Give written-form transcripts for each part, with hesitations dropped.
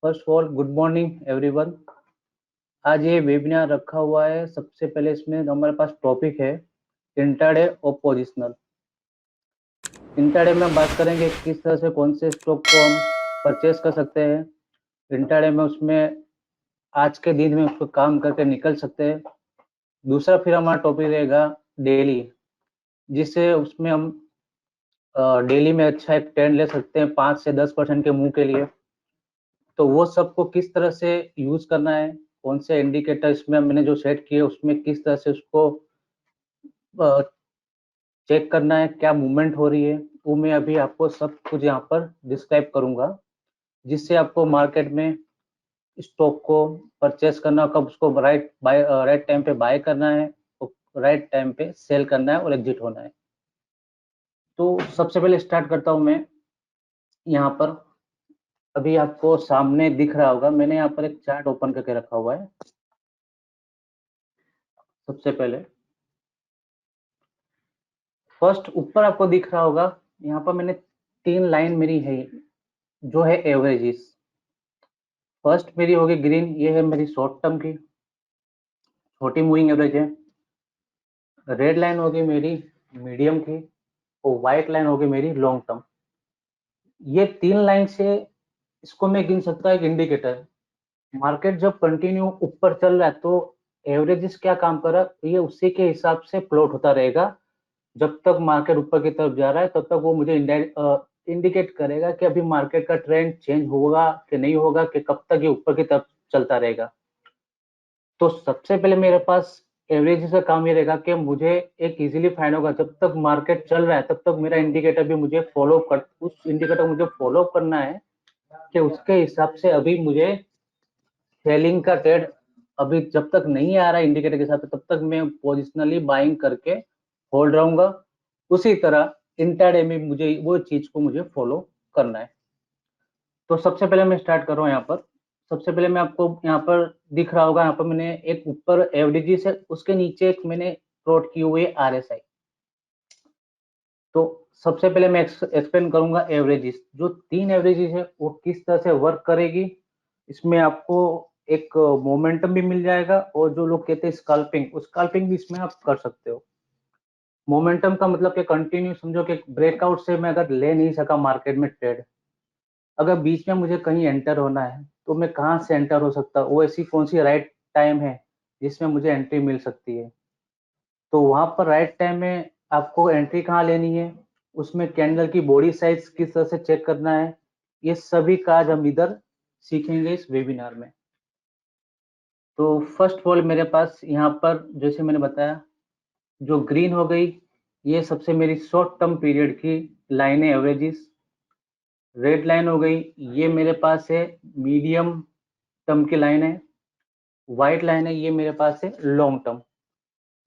First of all good morning everyone. आज ये webinar रखा हुआ है। सबसे पहले इसमें हमारे पास टॉपिक है इंट्राडे और पोजिशनल। इंट्राडे में हम बात करेंगे किस तरह से कौन से स्टॉक को हम परचेस कर सकते हैं। इंट्राडे में उसमें आज के दिन में उसको काम करके निकल सकते हैं। दूसरा फिर हमारा टॉपिक रहेगा डेली, जिससे उसमें हम डेली में अच्छा एक ट्रेंड ले सकते हैं 5 से 10% के मुंह के लिए। तो वो सबको किस तरह से यूज करना है, कौन से इंडिकेटर इसमें मैंने जो सेट किए उसमें किस तरह से उसको चेक करना है, क्या मूवमेंट हो रही है, वो मैं अभी आपको सब कुछ यहाँ पर डिस्क्राइब करूंगा, जिससे आपको मार्केट में स्टॉक को परचेस करना, कब उसको राइट टाइम पे बाय करना है, राइट टाइम पे सेल करना है और एग्जिट होना है। तो सबसे पहले स्टार्ट करता हूँ मैं। यहाँ पर अभी आपको सामने दिख रहा होगा, मैंने यहाँ पर एक चार्ट ओपन करके रखा हुआ है। सबसे पहले फर्स्ट ऊपर आपको दिख रहा होगा, यहाँ पर मैंने 3 लाइन मेरी है जो है एवरेजेस। फर्स्ट मेरी होगी ग्रीन, ये है मेरी शॉर्ट टर्म की छोटी मूविंग एवरेज है। रेड लाइन होगी मेरी मीडियम की और व्हाइट लाइन होगी मेरी लॉन्ग टर्म। ये 3 लाइन से इसको मैं गिन सकता हूँ एक इंडिकेटर। मार्केट जब कंटिन्यू ऊपर चल रहा है तो एवरेजेस क्या काम कर रहा है, ये उसी के हिसाब से प्लॉट होता रहेगा। जब तक मार्केट ऊपर की तरफ जा रहा है तब तक वो मुझे इंडिकेट करेगा कि अभी मार्केट का ट्रेंड चेंज होगा कि नहीं होगा, कि कब तक ये ऊपर की तरफ चलता रहेगा। तो सबसे पहले मेरे पास एवरेज का काम ये रहेगा कि मुझे एक इजीली फाइंड होगा, जब तक मार्केट चल रहा है तब तक मेरा इंडिकेटर भी मुझे उस इंडिकेटर मुझे फॉलो करना है कि उसके हिसाब से अभी मुझे सेलिंग का ट्रेड अभी जब तक नहीं आ रहा है इंडिकेटर के साथ तब तक मैं पोजिशनली बाइंग करके होल्ड रहूंगा। उसी तरह इंट्राडे में मुझे वो चीज को मुझे फॉलो करना है। तो सबसे पहले मैं स्टार्ट कर रहा हूँ यहाँ पर। सबसे पहले मैं आपको यहाँ पर दिख रहा होगा, यहाँ पर मैंने एक ऊपर एफडीजी से उसके नीचे एक मैंने प्लॉट की हुई है आरएसआई। तो सबसे पहले मैं एक्सप्लेन करूंगा एवरेजेस। जो 3 एवरेजेस है वो किस तरह से वर्क करेगी, इसमें आपको एक मोमेंटम भी मिल जाएगा और जो लोग कहते हैं स्कल्पिंग, उस स्कल्पिंग भी इसमें आप कर सकते हो। मोमेंटम का मतलब कि कंटिन्यू समझो कि ब्रेकआउट से मैं अगर ले नहीं सका मार्केट में ट्रेड, अगर बीच में मुझे कहीं एंटर होना है तो मैं कहाँ से एंटर हो सकता हूँ, वो ऐसी कौन सी राइट टाइम है जिसमें मुझे एंट्री मिल सकती है। तो वहां पर राइट टाइम में आपको एंट्री कहाँ लेनी है, उसमें कैंडल की बॉडी साइज किस तरह से चेक करना है, ये सभी काज हम इधर सीखेंगे इस वेबिनार में। तो फर्स्ट ऑफ ऑल मेरे पास यहाँ पर जैसे मैंने बताया, जो ग्रीन हो गई ये सबसे मेरी शॉर्ट टर्म पीरियड की लाइन है एवरेजेस। रेड लाइन हो गई ये मेरे पास है मीडियम टर्म की लाइन है। व्हाइट लाइन है ये मेरे पास है लॉन्ग टर्म।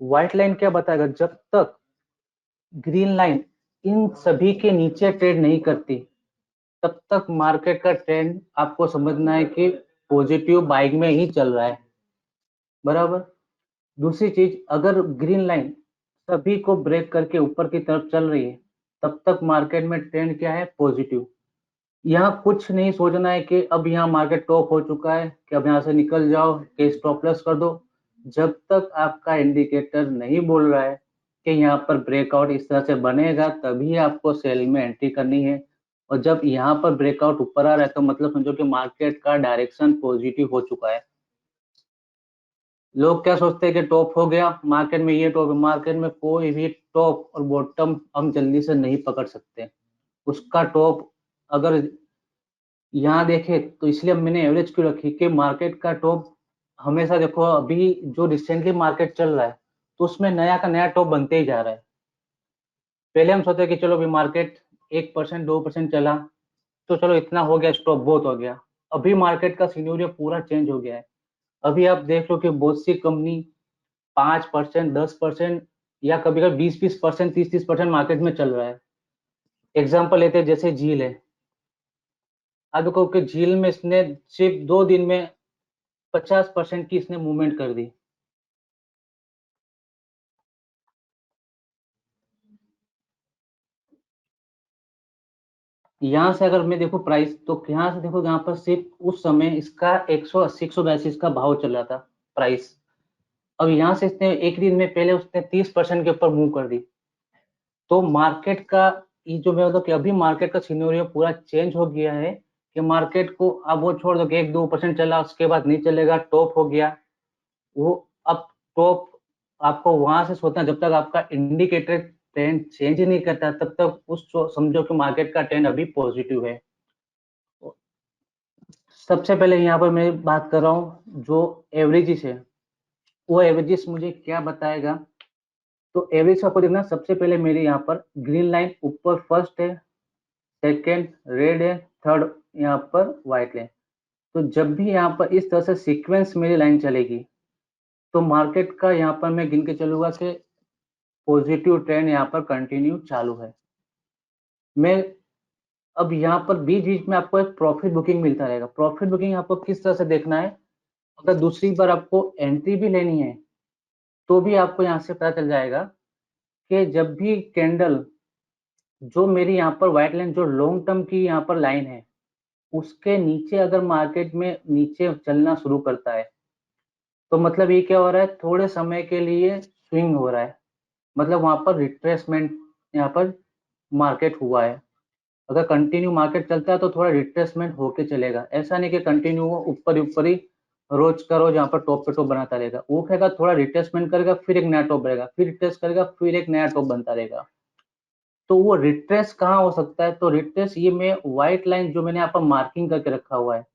व्हाइट लाइन क्या बताएगा, जब तक ग्रीन लाइन इन सभी के नीचे ट्रेड नहीं करती तब तक मार्केट का ट्रेंड आपको समझना है कि पॉजिटिव बाइंग में ही चल रहा है। बराबर। दूसरी चीज, अगर ग्रीन लाइन सभी को ब्रेक करके ऊपर की तरफ चल रही है तब तक मार्केट में ट्रेंड क्या है, पॉजिटिव। यहाँ कुछ नहीं सोचना है कि अब यहाँ मार्केट टॉप हो चुका है कि अब यहाँ से निकल जाओ कि स्टॉप लॉस कर दो। जब तक आपका इंडिकेटर नहीं बोल रहा है कि यहाँ पर ब्रेकआउट इस तरह से बनेगा तभी आपको सेल में एंट्री करनी है। और जब यहाँ पर ब्रेकआउट ऊपर आ रहा है तो मतलब समझो कि मार्केट का डायरेक्शन पॉजिटिव हो चुका है। लोग क्या सोचते हैं कि टॉप हो गया मार्केट में, ये टॉप है। मार्केट में कोई भी टॉप और बॉटम हम जल्दी से नहीं पकड़ सकते। उसका टॉप अगर यहाँ देखे तो इसलिए मैंने एवरेज क्यों रखी कि मार्केट का टॉप हमेशा देखो, अभी जो रिसेंटली मार्केट चल रहा है तो उसमें नया का नया टॉप बनते ही जा रहा है। पहले हम सोचते कि चलो अभी मार्केट 1% 2% चला तो चलो इतना हो गया, स्टॉप बहुत हो गया। अभी मार्केट का सिनेरियो पूरा चेंज हो गया है। अभी आप देख लो कि बहुत सी कंपनी 5% 10% या कभी कभी 20-20% 30-30% मार्केट में चल रहा है। एग्जाम्पल लेते हैं जैसे झील है। अब देखो कि झील में इसने सिर्फ 2 दिन में 50% की इसने मूवमेंट कर दी। यहाँ से अगर मैं देखूँ प्राइस, तो यहाँ से देखो, यहाँ पर सिर्फ उस समय इसका 180 182 का भाव चल रहा था प्राइस। अब यहाँ से इसने एक दिन में पहले उसने 30% के ऊपर मूव कर दी। तो मार्केट का ये जो मैं मतलब कि अभी मार्केट का सिनेरियो पूरा चेंज हो गया है, कि मार्केट को अब वो छोड़ दो कि 1-2% चला उसके बाद नहीं चलेगा, टॉप हो गया वो। अब टॉप आपको वहां से सोचना, जब तक आपका इंडिकेटर ट्रेंड चेंज ही नहीं करता तब तक उस समझो कि मार्केट का ट्रेंड अभी पॉजिटिव है। सबसे पहले यहाँ पर मैं बात कर रहा हूँ जो एवरेजेस है, वो एवरेजेस मुझे क्या बताएगा। तो एवरेज आपको देखना, सबसे पहले मेरे यहाँ पर ग्रीन लाइन ऊपर फर्स्ट है, सेकेंड रेड है, थर्ड यहाँ पर व्हाइट है। तो जब भी यहाँ पर इस तरह से सीक्वेंस मेरी लाइन चलेगी, तो मार्केट का यहाँ पर मैं गिन के चलूंगा कि पॉजिटिव ट्रेंड यहाँ पर कंटिन्यू चालू है। मैं अब यहाँ पर बीच बीच में आपको एक प्रॉफिट बुकिंग मिलता रहेगा। प्रॉफिट बुकिंग आपको किस तरह से देखना है, अगर दूसरी बार आपको एंट्री भी लेनी है तो भी आपको यहाँ से पता चल जाएगा कि जब भी कैंडल, जो मेरी यहाँ पर व्हाइट लाइन जो लॉन्ग टर्म की यहाँ पर लाइन है, उसके नीचे अगर मार्केट में नीचे चलना शुरू करता है, तो मतलब ये क्या हो रहा है, थोड़े समय के लिए स्विंग हो रहा है, मतलब वहां पर रिट्रेसमेंट यहाँ पर मार्केट हुआ है। अगर कंटिन्यू मार्केट चलता है तो थोड़ा रिट्रेसमेंट होके चलेगा, ऐसा नहीं कि कंटिन्यू वो ऊपर ऊपर ही रोज का रोज यहाँ पर टॉप पे टॉप बनाता रहेगा। वो कहेगा थोड़ा रिट्रेसमेंट करेगा, फिर एक नया टॉप बनेगा, फिर रिट्रेस करेगा, फिर एक नया टॉप बनता रहेगा। तो वो रिट्रेस कहाँ हो सकता है, तो रिट्रेस ये मैं व्हाइट लाइन जो मैंने यहाँ पर मार्किंग करके रखा हुआ है,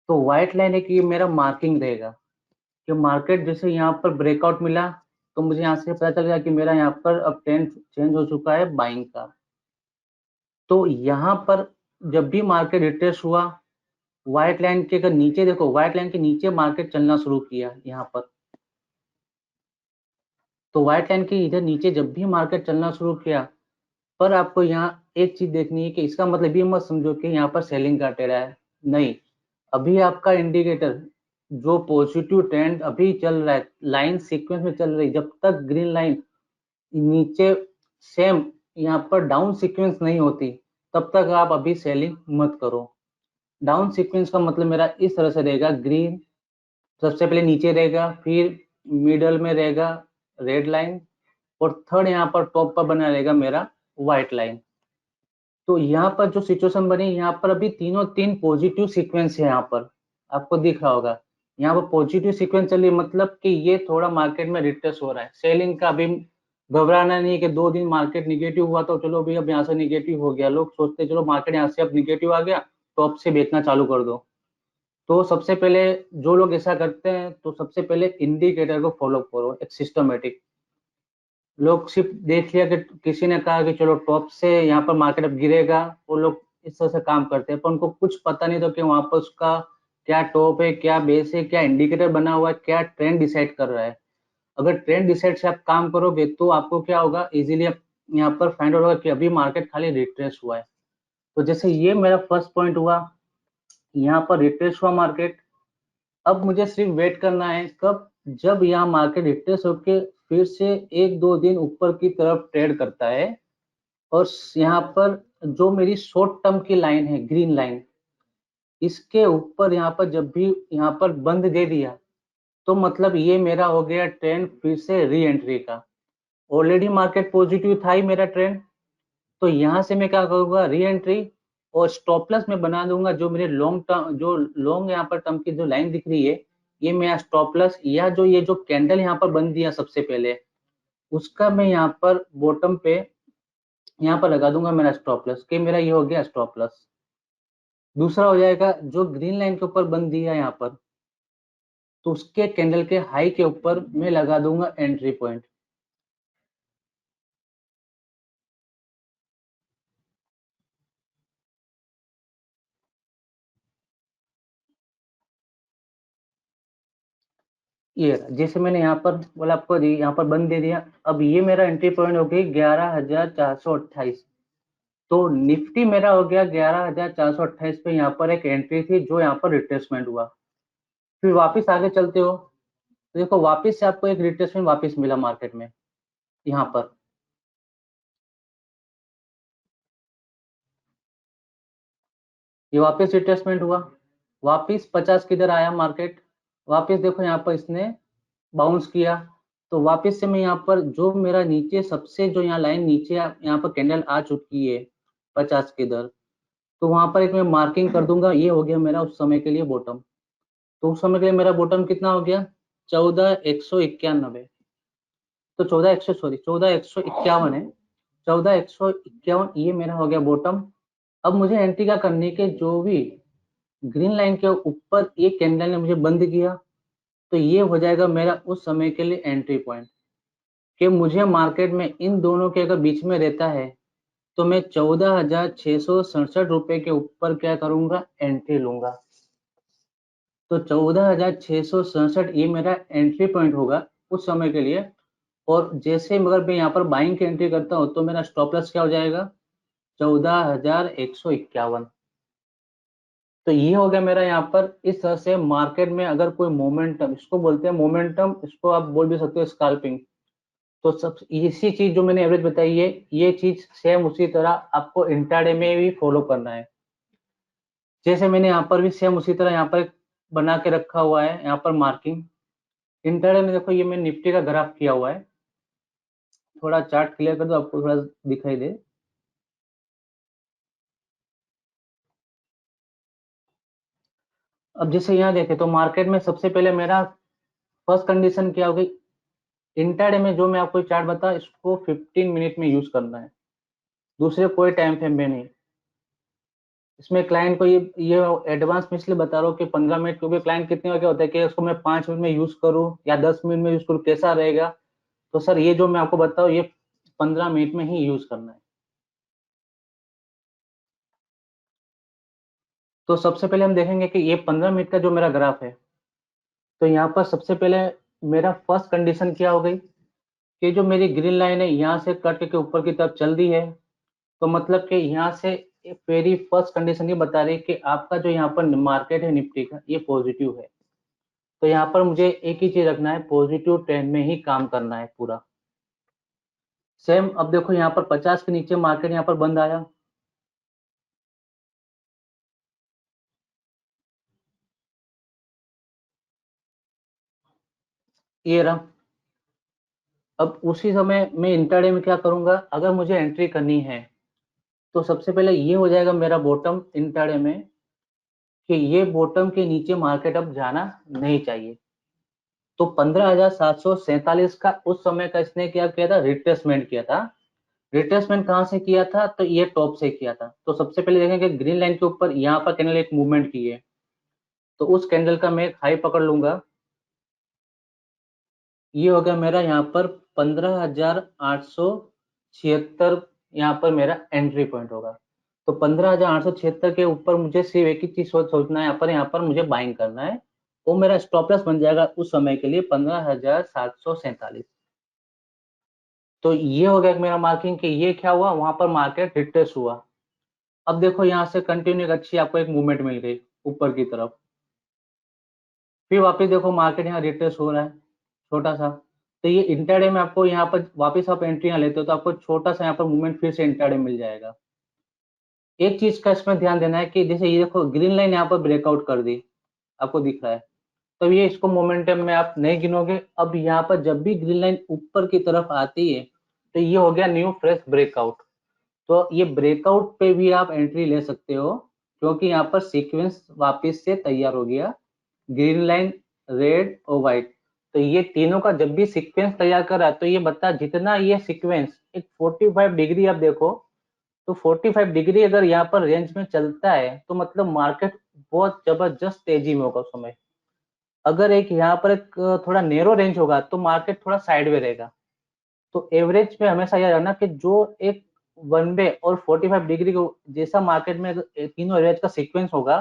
तो व्हाइट लाइन है कि ये मेरा मार्किंग रहेगा कि मार्केट जैसे यहाँ पर ब्रेकआउट मिला, तो मुझे यहाँ से पता चल गया कि मेरा यहाँ पर अब ट्रेंड चेंज हो चुका है बाइंग का। तो यहाँ पर जब भी मार्केट रिट्रेस हुआ, व्हाइट लाइन के अगर नीचे देखो, व्हाइट लाइन के नीचे मार्केट चलना शुरू किया यहाँ पर, तो व्हाइट लाइन के इधर नीचे जब भी मार्केट चलना शुरू किया, पर आपको यहाँ एक चीज देखनी है कि इसका मतलब ये मत समझो कि यहाँ पर सेलिंग का टेरा है, नहीं। अभी आपका इंडिकेटर जो पॉजिटिव ट्रेंड अभी चल रहा है, लाइन सीक्वेंस में चल रही, जब तक ग्रीन लाइन नीचे सेम यहाँ पर डाउन सीक्वेंस नहीं होती, तब तक आप अभी सेलिंग मत करो। डाउन सीक्वेंस का मतलब मेरा इस तरह से रहेगा, ग्रीन सबसे पहले नीचे रहेगा, फिर मिडल में रहेगा रेड लाइन, और थर्ड यहाँ पर टॉप पर बना रहेगा मेरा व्हाइट लाइन। तो यहाँ पर जो सिचुएशन बनी, यहाँ पर अभी तीनों तीन पॉजिटिव सीक्वेंस है, यहाँ पर आपको दिख रहा होगा। यहाँ पर पॉजिटिव सीक्वेंस चल रही है, मतलब कि ये थोड़ा मार्केट में रिट्रेस हो रहा है। सेलिंग का अभी घबराना नहीं है कि 2 दिन मार्केट निगेटिव हुआ तो चलो भाई अब यहाँ से निगेटिव हो गया, लोग सोचते चलो मार्केट यहाँ से अब निगेटिव आ गया तो अब से बेचना चालू कर दो। तो सबसे पहले जो लोग ऐसा करते हैं, तो सबसे पहले इंडिकेटर को फॉलो करो एक सिस्टमेटिक। लोग सिर्फ देख लिया कि किसी ने कहा कि चलो टॉप से यहाँ पर मार्केट अब गिरेगा, वो लोग इस तरह से काम करते हैं, पर उनको कुछ पता नहीं था कि वहां पर उसका क्या टॉप है, क्या बेस है, क्या इंडिकेटर बना हुआ है, क्या ट्रेंड डिसाइड कर रहा है। अगर ट्रेंड डिसाइड से आप काम करोगे तो आपको क्या होगा, इजीली आप यहाँ पर फाइंड आउट होगा कि अभी मार्केट खाली रिट्रेस हुआ है। तो जैसे ये मेरा फर्स्ट पॉइंट हुआ, यहाँ पर रिट्रेस हुआ मार्केट। अब मुझे सिर्फ वेट करना है कब, जब यहाँ मार्केट रिट्रेस होके फिर से 1-2 दिन ऊपर की तरफ ट्रेड करता है, और यहाँ पर जो मेरी शॉर्ट टर्म की लाइन है ग्रीन लाइन, इसके ऊपर यहाँ पर जब भी यहाँ पर बंद दे दिया, तो मतलब ये मेरा हो गया ट्रेंड फिर से री एंट्री का। ऑलरेडी मार्केट पॉजिटिव था ही मेरा ट्रेंड, तो यहाँ से मैं क्या करूंगा, री एंट्री, और स्टॉप लॉस मैं बना दूंगा जो मेरे लॉन्ग टर्म, जो लॉन्ग यहाँ पर टर्म की जो लाइन दिख रही है, ये मेरा स्टॉप लॉस, या जो ये जो कैंडल यहाँ पर बन दिया सबसे पहले, उसका मैं यहाँ पर बॉटम पे यहाँ पर लगा दूंगा मेरा स्टॉप लॉस, कि मेरा ये हो गया स्टॉप लॉस। दूसरा हो जाएगा जो ग्रीन लाइन के ऊपर बन दिया यहाँ पर, तो उसके कैंडल के हाई के ऊपर मैं लगा दूंगा एंट्री पॉइंट। ये रहा। जैसे मैंने यहाँ पर बोला आपको, यहाँ पर बंद दे दिया, अब ये मेरा एंट्री पॉइंट हो गई 11,428। तो निफ्टी मेरा हो गया 11,428 पे, यहाँ पर एक एंट्री थी जो यहाँ पर रिट्रेसमेंट हुआ। फिर वापस आगे चलते हो, तो देखो वापस से आपको एक रिट्रेसमेंट वापस मिला मार्केट में यहाँ पर। ये वापस रिट्रेसमेंट हुआ, वापस 50 किधर आया मार्केट, वापस देखो यहाँ पर इसने बाउंस किया, तो वापस से मैं यहाँ पर जो मेरा नीचे सबसे जो यहाँ लाइन नीचे यहाँ पर कैंडल आ चुकी है 50 के इधर, तो वहां पर एक मैं मार्किंग कर दूंगा, ये हो गया मेरा उस समय के लिए बॉटम। तो उस समय के लिए मेरा बॉटम कितना हो गया, 14,191। तो 14,100 सॉरी 14,151 है, 14,151 ये मेरा हो गया बॉटम। अब मुझे एंट्री क्या करनी है कि जो भी ग्रीन लाइन के ऊपर एक कैंडल ने मुझे बंद किया, तो ये हो जाएगा मेरा उस समय के लिए एंट्री पॉइंट, कि मुझे मार्केट में इन दोनों के अगर बीच में रहता है तो मैं 14,667 रुपए के ऊपर क्या करूंगा, एंट्री लूंगा। तो 14,667 ये मेरा एंट्री पॉइंट होगा उस समय के लिए। और जैसे मगर मैं यहाँ पर बाइंग की एंट्री करता हूँ तो मेरा स्टॉप लॉस क्या हो जाएगा, 14,151। तो ये हो गया मेरा यहाँ पर। इस तरह से मार्केट में अगर कोई मोमेंटम, इसको बोलते हैं मोमेंटम, इसको आप बोल भी सकते हो स्कैल्पिंग। तो सब इसी चीज जो मैंने एवरेज बताई है, ये चीज सेम उसी तरह आपको इंट्राडे में भी फॉलो करना है। जैसे मैंने यहाँ पर भी सेम उसी तरह यहाँ पर बना के रखा हुआ है, यहाँ पर मार्किंग। इंट्राडे में देखो ये मैंने निफ्टी का ग्राफ किया हुआ है, थोड़ा चार्ट क्लियर कर दो आपको थोड़ा दिखाई दे। अब जैसे यहाँ देखे तो मार्केट में सबसे पहले मेरा फर्स्ट कंडीशन क्या हो गई, इंट्राडे में जो मैं आपको चार्ट बता इसको 15 मिनट में यूज करना है, दूसरे कोई टाइम फ्रेम में नहीं। इसमें क्लाइंट को ये एडवांस में इसलिए बता रहा हूँ कि 15 मिनट, क्योंकि क्लाइंट कितने का क्या होता है कि उसको मैं 5 मिनट में यूज करूँ या 10 मिनट में यूज करूँ, कैसा रहेगा। तो सर ये जो मैं आपको बताऊँ ये 15 मिनट में ही यूज करना है। तो सबसे पहले हम देखेंगे कि ये 15 मिनट का जो मेरा ग्राफ है, तो यहाँ पर सबसे पहले मेरा फर्स्ट कंडीशन क्या हो गई कि जो मेरी ग्रीन लाइन है यहाँ से कट के ऊपर की तरफ चल दी है। तो मतलब कि यहाँ से मेरी फर्स्ट कंडीशन ये बता रही है कि आपका जो यहाँ पर मार्केट है निफ्टी का ये पॉजिटिव है। तो यहाँ पर मुझे एक ही चीज रखना है, पॉजिटिव ट्रेंड में ही काम करना है पूरा। सेम अब देखो यहाँ पर 50 के नीचे मार्केट यहाँ पर बंद आया, ये रहा। अब उसी समय मैं इंट्राडे में क्या करूंगा, अगर मुझे एंट्री करनी है तो सबसे पहले ये हो जाएगा मेरा बॉटम इंट्राडे में, कि ये बॉटम के नीचे मार्केट अब जाना नहीं चाहिए। तो 15,747 का उस समय का इसने क्या किया था, रिट्रेसमेंट किया था। रिट्रेसमेंट कहाँ से किया था, तो ये टॉप से किया था। तो सबसे पहले देखेंगे ग्रीन लाइन के ऊपर यहाँ पर कैंडल एक मूवमेंट की है, तो उस कैंडल का मैं एक हाई पकड़ लूंगा। ये हो गया मेरा यहाँ पर 15,876, यहाँ पर मेरा एंट्री पॉइंट होगा। तो 15,876 के ऊपर मुझे सिर्फ एक ही चीज सोचना है, यहाँ पर मुझे बाइंग करना है। वो मेरा स्टॉप लॉस बन जाएगा उस समय के लिए 15,747। तो ये हो गया मेरा मार्किंग कि ये क्या हुआ, वहां पर मार्केट रिट्रेस हुआ। अब देखो यहाँ से कंटिन्यू अच्छी आपको एक मूवमेंट मिल गई ऊपर की तरफ, फिर वापस देखो मार्केट यहाँ रिट्रेस हो रहा है छोटा सा। तो ये इंट्राडे में आपको यहाँ पर वापस आप एंट्री यहाँ लेते हो तो आपको छोटा सा यहाँ पर मूवमेंट फिर से इंट्राडे मिल जाएगा। एक चीज का इसमें ध्यान देना है कि जैसे ये देखो ग्रीन लाइन यहाँ पर ब्रेकआउट कर दी, आपको दिख रहा है, तो ये इसको मोमेंटम में आप नहीं गिनोगे। अब यहाँ पर जब भी ग्रीन लाइन ऊपर की तरफ आती है तो ये हो गया न्यू फ्रेश ब्रेकआउट। तो ये ब्रेकआउट पे भी आप एंट्री ले सकते हो, क्योंकि यहाँ पर सीक्वेंस वापस से तैयार हो गया, ग्रीन लाइन, रेड और व्हाइट। तो ये तीनों का जब भी सीक्वेंस तैयार करा तो ये बता जितना ये सीक्वेंस एक 45 डिग्री आप देखो, तो 45 डिग्री अगर यहाँ पर रेंज में चलता है तो मतलब मार्केट बहुत जबरदस्त तेजी में होगा उस समय। अगर एक यहाँ पर एक थोड़ा नैरो रेंज होगा तो मार्केट थोड़ा साइड में रहेगा। तो एवरेज में हमेशा याद रखना कि जो एक 1 वे और 45 डिग्री को जैसा मार्केट में अगर तीनों एवरेज का सीक्वेंस होगा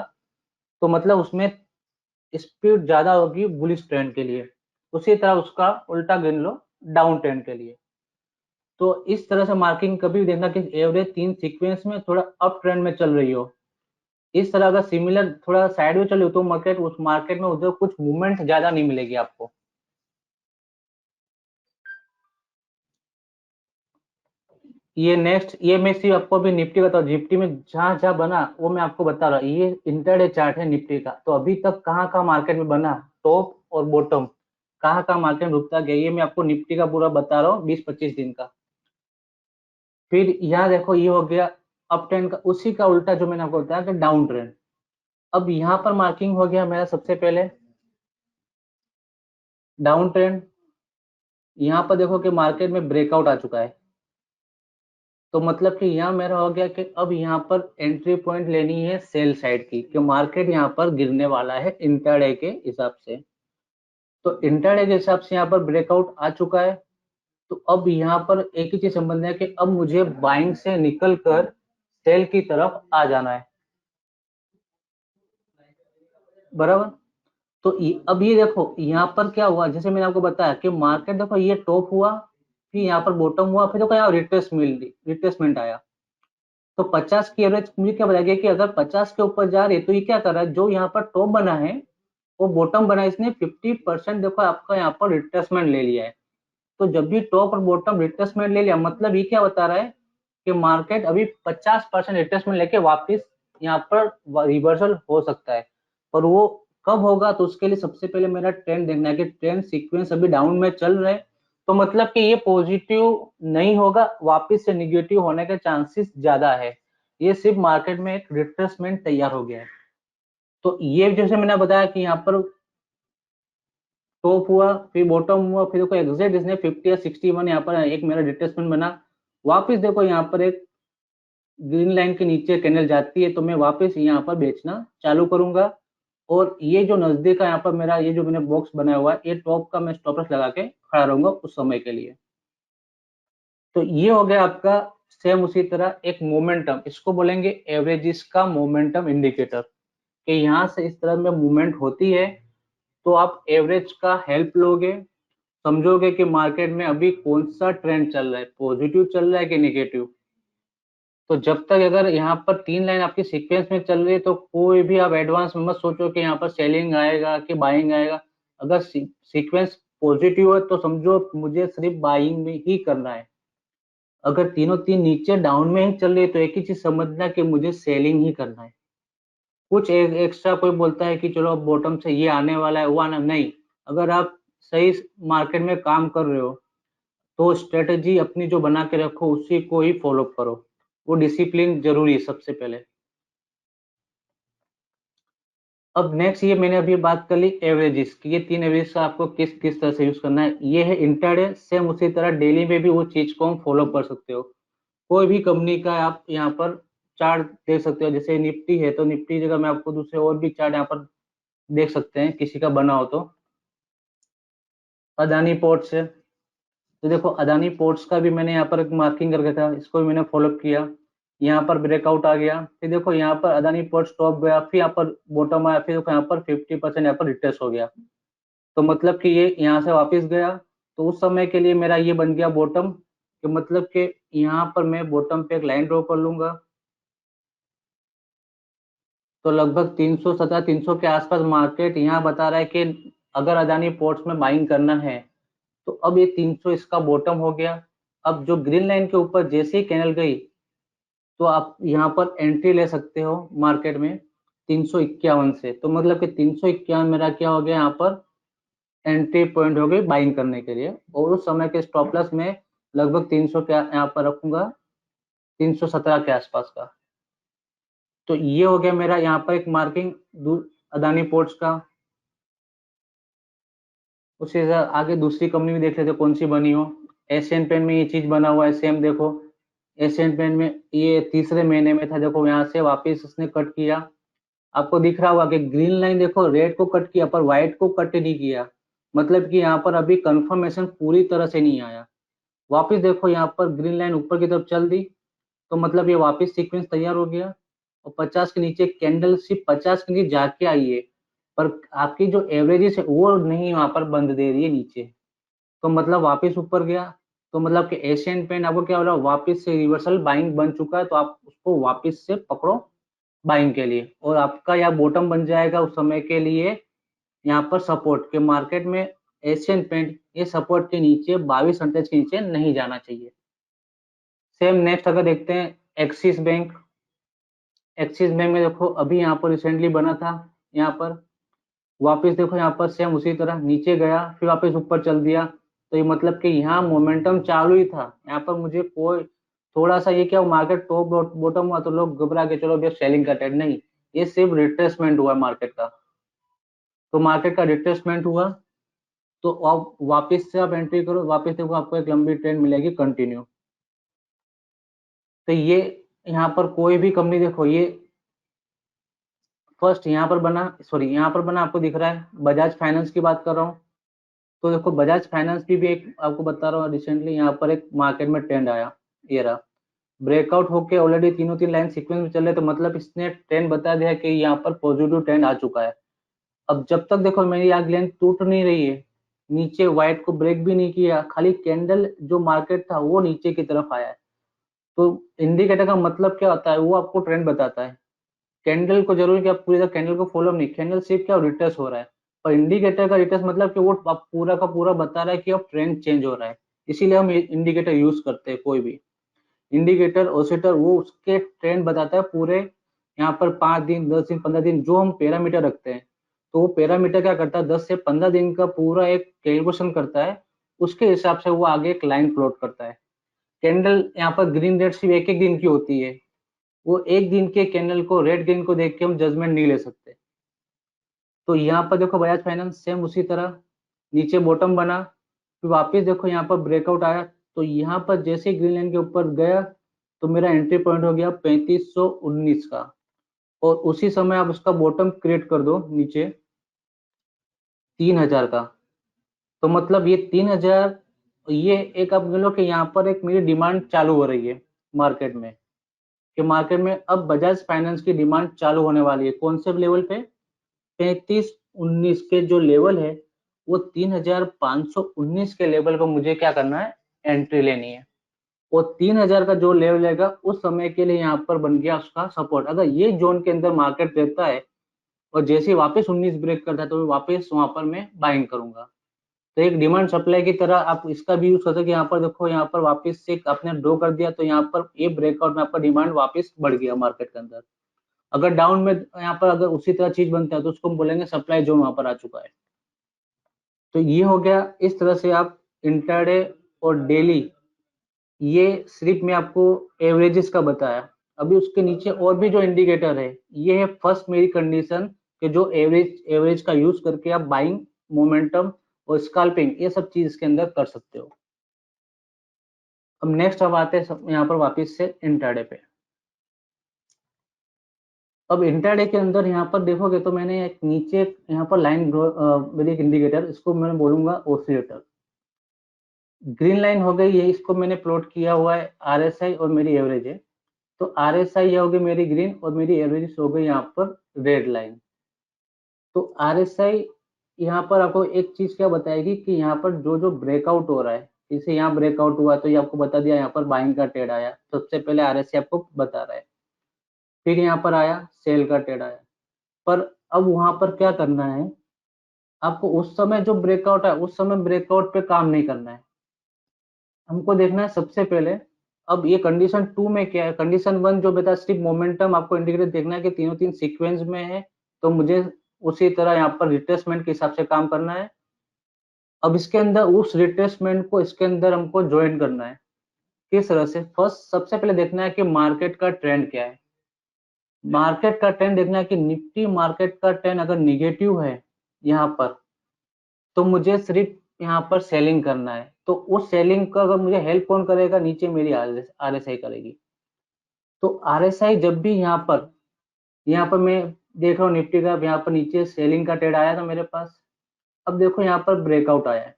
तो मतलब उसमें स्पीड ज्यादा होगी बुलिश ट्रेंड के लिए, उसी तरह उसका उल्टा गिन लो डाउन ट्रेंड के लिए। तो इस तरह से मार्किंग कभी भी देखना कि एवरेज तीन सीक्वेंस में थोड़ा अप ट्रेंड में चल रही हो। इस तरह अगर सिमिलर थोड़ा साइड में चल रही हो तो मार्केट उस मार्केट में उधर कुछ मूवमेंट ज्यादा नहीं मिलेगी आपको। ये नेक्स्ट, ये मैं सिर्फ आपको अभी निफ्टी बताऊँ, निफ्टी में जहां जहां बना वो मैं आपको बता रहा हूँ। ये इंटरडे चार्ट है निफ्टी का, तो अभी तक कहाँ कहाँ मार्केट में बना, टॉप और बॉटम कहाँ कहाँ मार्केट में रुकता गया, ये मैं आपको निफ्टी का पूरा बता रहा हूँ 20-25 दिन का। फिर यहाँ देखो ये हो गया अप ट्रेंड का, उसी का उल्टा जो मैंने आपको बताया कि डाउन ट्रेंड। अब यहाँ पर मार्किंग हो गया मेरा सबसे पहले डाउन ट्रेंड। यहाँ पर देखो कि मार्केट में ब्रेकआउट आ चुका है, तो मतलब कि यहाँ मेरा हो गया कि अब यहाँ पर एंट्री पॉइंट लेनी है सेल साइड की, कि मार्केट यहाँ पर गिरने वाला है इंट्राडे के हिसाब से। तो इंट्राडे के हिसाब से यहाँ पर ब्रेकआउट आ चुका है। तो अब यहाँ पर एक ही चीज समझना है कि अब मुझे बाइंग से निकल कर सेल की तरफ आ जाना है, बराबर। तो अब ये देखो यहाँ पर क्या हुआ, जैसे मैंने आपको बताया कि मार्केट देखो ये टॉप हुआ, फिर यहाँ पर बॉटम हुआ, फिर देखो यहाँ रिट्रेसमेंट आया। तो 50 की एवरेज मुझे क्या बताया कि अगर 50 के ऊपर जा रही है तो ये क्या कर रहा है, जो यहाँ पर टॉप बना है वो बॉटम बना है, इसने 50% देखो आपका यहाँ पर रिट्रेसमेंट ले लिया है। तो जब भी टॉप और बॉटम रिट्रेसमेंट ले लिया, मतलब ये क्या बता रहा है कि मार्केट अभी 50% रिट्रेसमेंट लेके वापस यहाँ पर रिवर्सल हो सकता है। और वो कब होगा, तो उसके लिए सबसे पहले मेरा ट्रेंड देखना है कि ट्रेंड सीक्वेंस अभी डाउन में चल रहा है, तो मतलब कि ये पॉजिटिव नहीं होगा, वापस से निगेटिव होने के चांसेस ज्यादा है। ये सिर्फ मार्केट में एक रिट्रेसमेंट तैयार हो गया है। तो ये जैसे मैंने बताया कि यहाँ पर टॉप हुआ, फिर बॉटम हुआ, फिर देखो एग्जैक्ट इसने 50 या 61 यहाँ पर एक मेरा रिट्रेसमेंट बना। वापस देखो यहाँ पर एक ग्रीन लाइन के नीचे कैंडल जाती है, तो मैं वापस यहाँ पर बेचना चालू करूंगा। और ये जो नजदीक है यहाँ पर मेरा ये जो मैंने बॉक्स बनाया हुआ है, ये टॉप का मैं स्टॉप लॉस लगा के खड़ा रहूंगा उस समय के लिए। तो ये हो गया आपका। सेम उसी तरह एक मोमेंटम, इसको बोलेंगे एवरेजिस का मोमेंटम इंडिकेटर, कि यहाँ से इस तरह में मूवमेंट होती है, तो आप एवरेज का हेल्प लोगे, समझोगे कि मार्केट में अभी कौन सा ट्रेंड चल रहा है, पॉजिटिव चल रहा है कि नेगेटिव। तो जब तक अगर यहाँ पर तीन लाइन आपकी सीक्वेंस में चल रही है, तो कोई भी आप एडवांस में मत सोचो कि यहाँ पर सेलिंग आएगा कि बाइंग आएगा। अगर सीक्वेंस पॉजिटिव है तो समझो मुझे सिर्फ बाइंग में ही करना है। अगर तीनों तीन नीचे डाउन में ही चल रही है तो एक ही चीज समझना कि मुझे सेलिंग ही करना है। कुछ एक्स्ट्रा कोई बोलता है कि चलो बॉटम से ये आने वाला है वो आना नहीं। अगर आप सही मार्केट में काम कर रहे हो तो स्ट्रेटजी अपनी जो बना के रखो उसी को ही फॉलो करो। वो डिसिप्लिन जरूरी है सबसे पहले। अब नेक्स्ट ये मैंने अभी बात कर ली एवरेजेस की, ये तीन एवरेज का आपको किस किस तरह से यूज करना है। ये है इंटरडे, सेम उसी तरह डेली में भी वो चीज को हम फॉलो कर सकते हो। कोई भी कंपनी का आप यहाँ पर चार्ट देख सकते हो, जैसे निफ्टी है तो निफ्टी जगह मैं आपको दूसरे और भी चार्ट यहाँ पर देख सकते हैं किसी का बना हो तो। अदानी पोर्ट्स है, तो देखो अदानी पोर्ट्स का भी मैंने यहाँ पर एक मार्किंग करके था, इसको भी मैंने फॉलो किया। यहाँ पर ब्रेकआउट आ गया, फिर देखो यहाँ पर अदानी पोर्ट्स टॉप गया, फिर यहाँ पर बॉटम आया, फिर देखो यहाँ पर 50% यहाँ पर रिट्रेस हो गया। तो मतलब कि ये यहाँ से वापस गया, तो उस समय के लिए मेरा ये बन गया बॉटम, कि मतलब कि यहाँ पर मैं बॉटम पे एक लाइन ड्रॉ कर लूंगा। तो लगभग 317 300 के आसपास मार्केट यहाँ बता रहा है कि अगर अदानी पोर्ट्स में बाइंग करना है, तो अब ये 300 इसका बॉटम हो गया। अब जो ग्रीन लाइन के ऊपर जैसे ही कैंडल गई, तो आप यहाँ पर एंट्री ले सकते हो मार्केट में 351 से। तो मतलब कि 351 मेरा क्या हो गया यहाँ पर एंट्री पॉइंट हो गई बाइंग करने के लिए। और उस समय के स्टॉप लॉस में लगभग 300 के यहाँ पर रखूंगा, 317 के आसपास का। तो ये हो गया मेरा यहाँ पर एक मार्किंग अदानी पोर्ट्स का। उसी से आगे दूसरी कंपनी भी देख लेते कौन सी बनी हो। एशियन पेंट में ये चीज बना हुआ है सेम, देखो एशियन पेंट में ये तीसरे महीने में था, देखो यहाँ से वापस उसने कट किया। आपको दिख रहा होगा कि ग्रीन लाइन देखो रेड को कट किया पर व्हाइट को कट नहीं किया, मतलब कि यहाँ पर अभी कंफर्मेशन पूरी तरह से नहीं आया। वापस देखो यहाँ पर ग्रीन लाइन ऊपर की तरफ चल दी, तो मतलब ये वापस सीक्वेंस तैयार हो गया। और 50 के नीचे कैंडल सिर्फ 50 के नीचे जाके आई है, पर आपकी जो एवरेजेस है वो नहीं वहां पर बंद दे रही है नीचे, तो मतलब वापस ऊपर गया। तो मतलब कि एशियन पेंट आपको क्या हो रहा है, वापस से रिवर्सल बाइंग बन चुका है, तो आप उसको वापस से पकड़ो बाइंग के लिए। और आपका यहाँ बॉटम बन जाएगा उस समय के लिए, यहाँ पर सपोर्ट के मार्केट में एशियन पेंट ये सपोर्ट के नीचे 22 सेंटेज के नीचे नहीं जाना चाहिए। सेम नेक्स्ट अगर देखते हैं एक्सिस बैंक। एक्सिस बैंक में देखो अभी यहाँ पर रिसेंटली बना था, यहाँ पर वापस देखो यहाँ पर सेम उसी तरह नीचे गया फिर वापस ऊपर चल दिया। तो ये मतलब कि यहाँ मोमेंटम चालू ही था, यहाँ पर मुझे कोई थोड़ा सा ये क्या मार्केट टॉप बॉटम हुआ तो लोग घबरा के चलो भैया सेलिंग का ट्रेड नहीं, ये सिर्फ रिट्रेसमेंट हुआ मार्केट का। तो मार्केट का रिट्रेसमेंट हुआ तो आप वापस से आप एंट्री करो, वापस देखो आपको एक लंबी ट्रेंड मिलेगी कंटिन्यू। तो ये यहाँ पर कोई भी कंपनी देखो ये फर्स्ट यहाँ पर बना, सॉरी यहाँ पर बना आपको दिख रहा है, बजाज फाइनेंस की बात कर रहा हूँ। तो देखो बजाज फाइनेंस की भी एक आपको बता रहा हूँ रिसेंटली यहाँ पर एक मार्केट में ट्रेंड आया, ये रहा ब्रेकआउट होके ऑलरेडी तीनों तीन लाइन सीक्वेंस में चल रहे, तो मतलब इसने ट्रेंड बता दिया कि यहाँ पर पॉजिटिव ट्रेंड आ चुका है। अब जब तक देखो मेरी आग लाइन टूट नहीं रही है, नीचे व्हाइट को ब्रेक भी नहीं किया, खाली कैंडल जो मार्केट था वो नीचे की तरफ आया है। तो इंडिकेटर का मतलब क्या होता है, वो आपको ट्रेंड बताता है। कैंडल को जरूरी कि आप पूरी तरह कैंडल को फॉलो नहीं, कैंडल सिर्फ क्या रिट्रेस हो रहा है। और इंडिकेटर का रिट्रेस मतलब कि वो आप पूरा का पूरा बता रहा है कि अब ट्रेंड चेंज हो रहा है। इसीलिए हम इंडिकेटर यूज करते हैं, कोई भी इंडिकेटर ओसिलेटर वो उसके ट्रेंड बताता है पूरे, यहाँ पर 5 दिन 10 दिन 15 दिन जो हम पैरामीटर रखते हैं। तो वो पैरामीटर क्या करता है 10 से 15 दिन का पूरा एक कैलकुलेशन करता है, उसके हिसाब से वो आगे एक लाइन प्लॉट करता है। कैंडल यहाँ पर ग्रीन रेड सिर्फ एक एक दिन की होती है, वो एक दिन के कैंडल को रेड ग्रीन को देख के हम जजमेंट नहीं ले सकते। तो यहाँ पर देखो बजाज फाइनेंस सेम उसी तरह नीचे बॉटम बना, फिर वापस देखो यहाँ पर ब्रेकआउट आया, तो यहाँ पर जैसे ग्रीन लाइन के ऊपर गया तो मेरा एंट्री पॉइंट हो गया 3519 का, और उसी समय आप उसका बॉटम क्रिएट कर दो नीचे 3000 का। तो मतलब ये 3000, ये एक आप लो कि यहाँ पर एक मेरी डिमांड चालू हो रही है मार्केट में, कि मार्केट में अब बजाज फाइनेंस की डिमांड चालू होने वाली है। कौन से लेवल पे, 3519 के जो लेवल है वो 3519 के लेवल को मुझे क्या करना है, एंट्री लेनी है। और 3000 का जो लेवल रहेगा उस समय के लिए यहाँ पर बन गया उसका सपोर्ट। अगर ये जोन के अंदर मार्केट रहता है और जैसे ही वापस 19 ब्रेक करता है तो वापस वहां पर मैं बाइंग करूंगा। तो एक डिमांड सप्लाई की तरह आप इसका भी यूज कर सकते हैं कि यहाँ पर देखो यहाँ पर वापस से आपने ड्रॉ कर दिया तो यहाँ पर ये ब्रेकआउट में आपका डिमांड वापस बढ़ गया मार्केट के अंदर। अगर डाउन में यहाँ पर अगर उसी तरह चीज बनता है तो उसको हम बोलेंगे सप्लाई जोन वहां पर आ चुका है। तो ये हो गया, इस तरह से आप इंट्राडे और डेली, ये सिर्फ मैं आपको एवरेजेस का बताया। अभी उसके नीचे और भी जो इंडिकेटर है, ये है फर्स्ट मेरी कंडीशन कि जो एवरेज एवरेज का यूज करके आप बाइंग, मोमेंटम और स्कैल्पिंग ये सब चीज इसके अंदर कर सकते हो। अब नेक्स्ट अब आते हैं यहाँ पर वापस से इंट्राडे पे। अब इंट्राडे के अंदर यहाँ पर देखोगे तो मैंने एक नीचे यहाँ पर लाइन मेरी एक इंडिकेटर, इसको मैं बोलूंगा ओसिलेटर। ग्रीन लाइन हो गई है, इसको मैंने प्लॉट किया हुआ है आरएसआई और मेरी एवरेज है। तो आरएसआई ये हो गई मेरी ग्रीन और मेरी एवरेज हो गई यहाँ पर रेड लाइन। तो आरएसआई यहाँ पर आपको एक चीज क्या बताएगी कि यहाँ पर जो जो ब्रेकआउट हो रहा है, जैसे यहाँ ब्रेकआउट हुआ तो ये आपको बता दिया यहाँ पर बाइंग का ट्रेड आया, सबसे पहले आरएसआई आपको बता रहा है। फिर यहाँ पर आया सेल का ट्रेड आया, पर अब वहां पर क्या करना है, आपको उस समय जो ब्रेकआउट है उस समय ब्रेकआउट पे काम नहीं करना है, हमको देखना है सबसे पहले। अब ये कंडीशन 2 में क्या है, कंडीशन 1 जो बता सिर्फ मोमेंटम आपको इंडिकेटर देखना है कि तीनों तीन सीक्वेंस में है, तो मुझे उसी तरह यहाँ पर रिट्रेसमेंट के हिसाब से काम करना है। अब इसके अंदर उस रिट्रेसमेंट को इसके अंदर हमको ज्वाइन करना है। किस तरह से, फर्स्ट सबसे पहले देखना है कि मार्केट का ट्रेंड क्या है। मार्केट का ट्रेंड देखना है कि निफ्टी मार्केट का ट्रेंड अगर निगेटिव है यहाँ पर, तो मुझे सिर्फ यहाँ पर सेलिंग करना है। तो उस सेलिंग का अगर मुझे हेल्प कौन करेगा, नीचे मेरी आरएसआई करेगी। तो आरएसआई जब भी यहाँ पर मैं देख रहा हूँ निफ्टी का यहाँ पर नीचे सेलिंग का ट्रेड आया था मेरे पास। अब देखो यहाँ पर ब्रेकआउट आया है,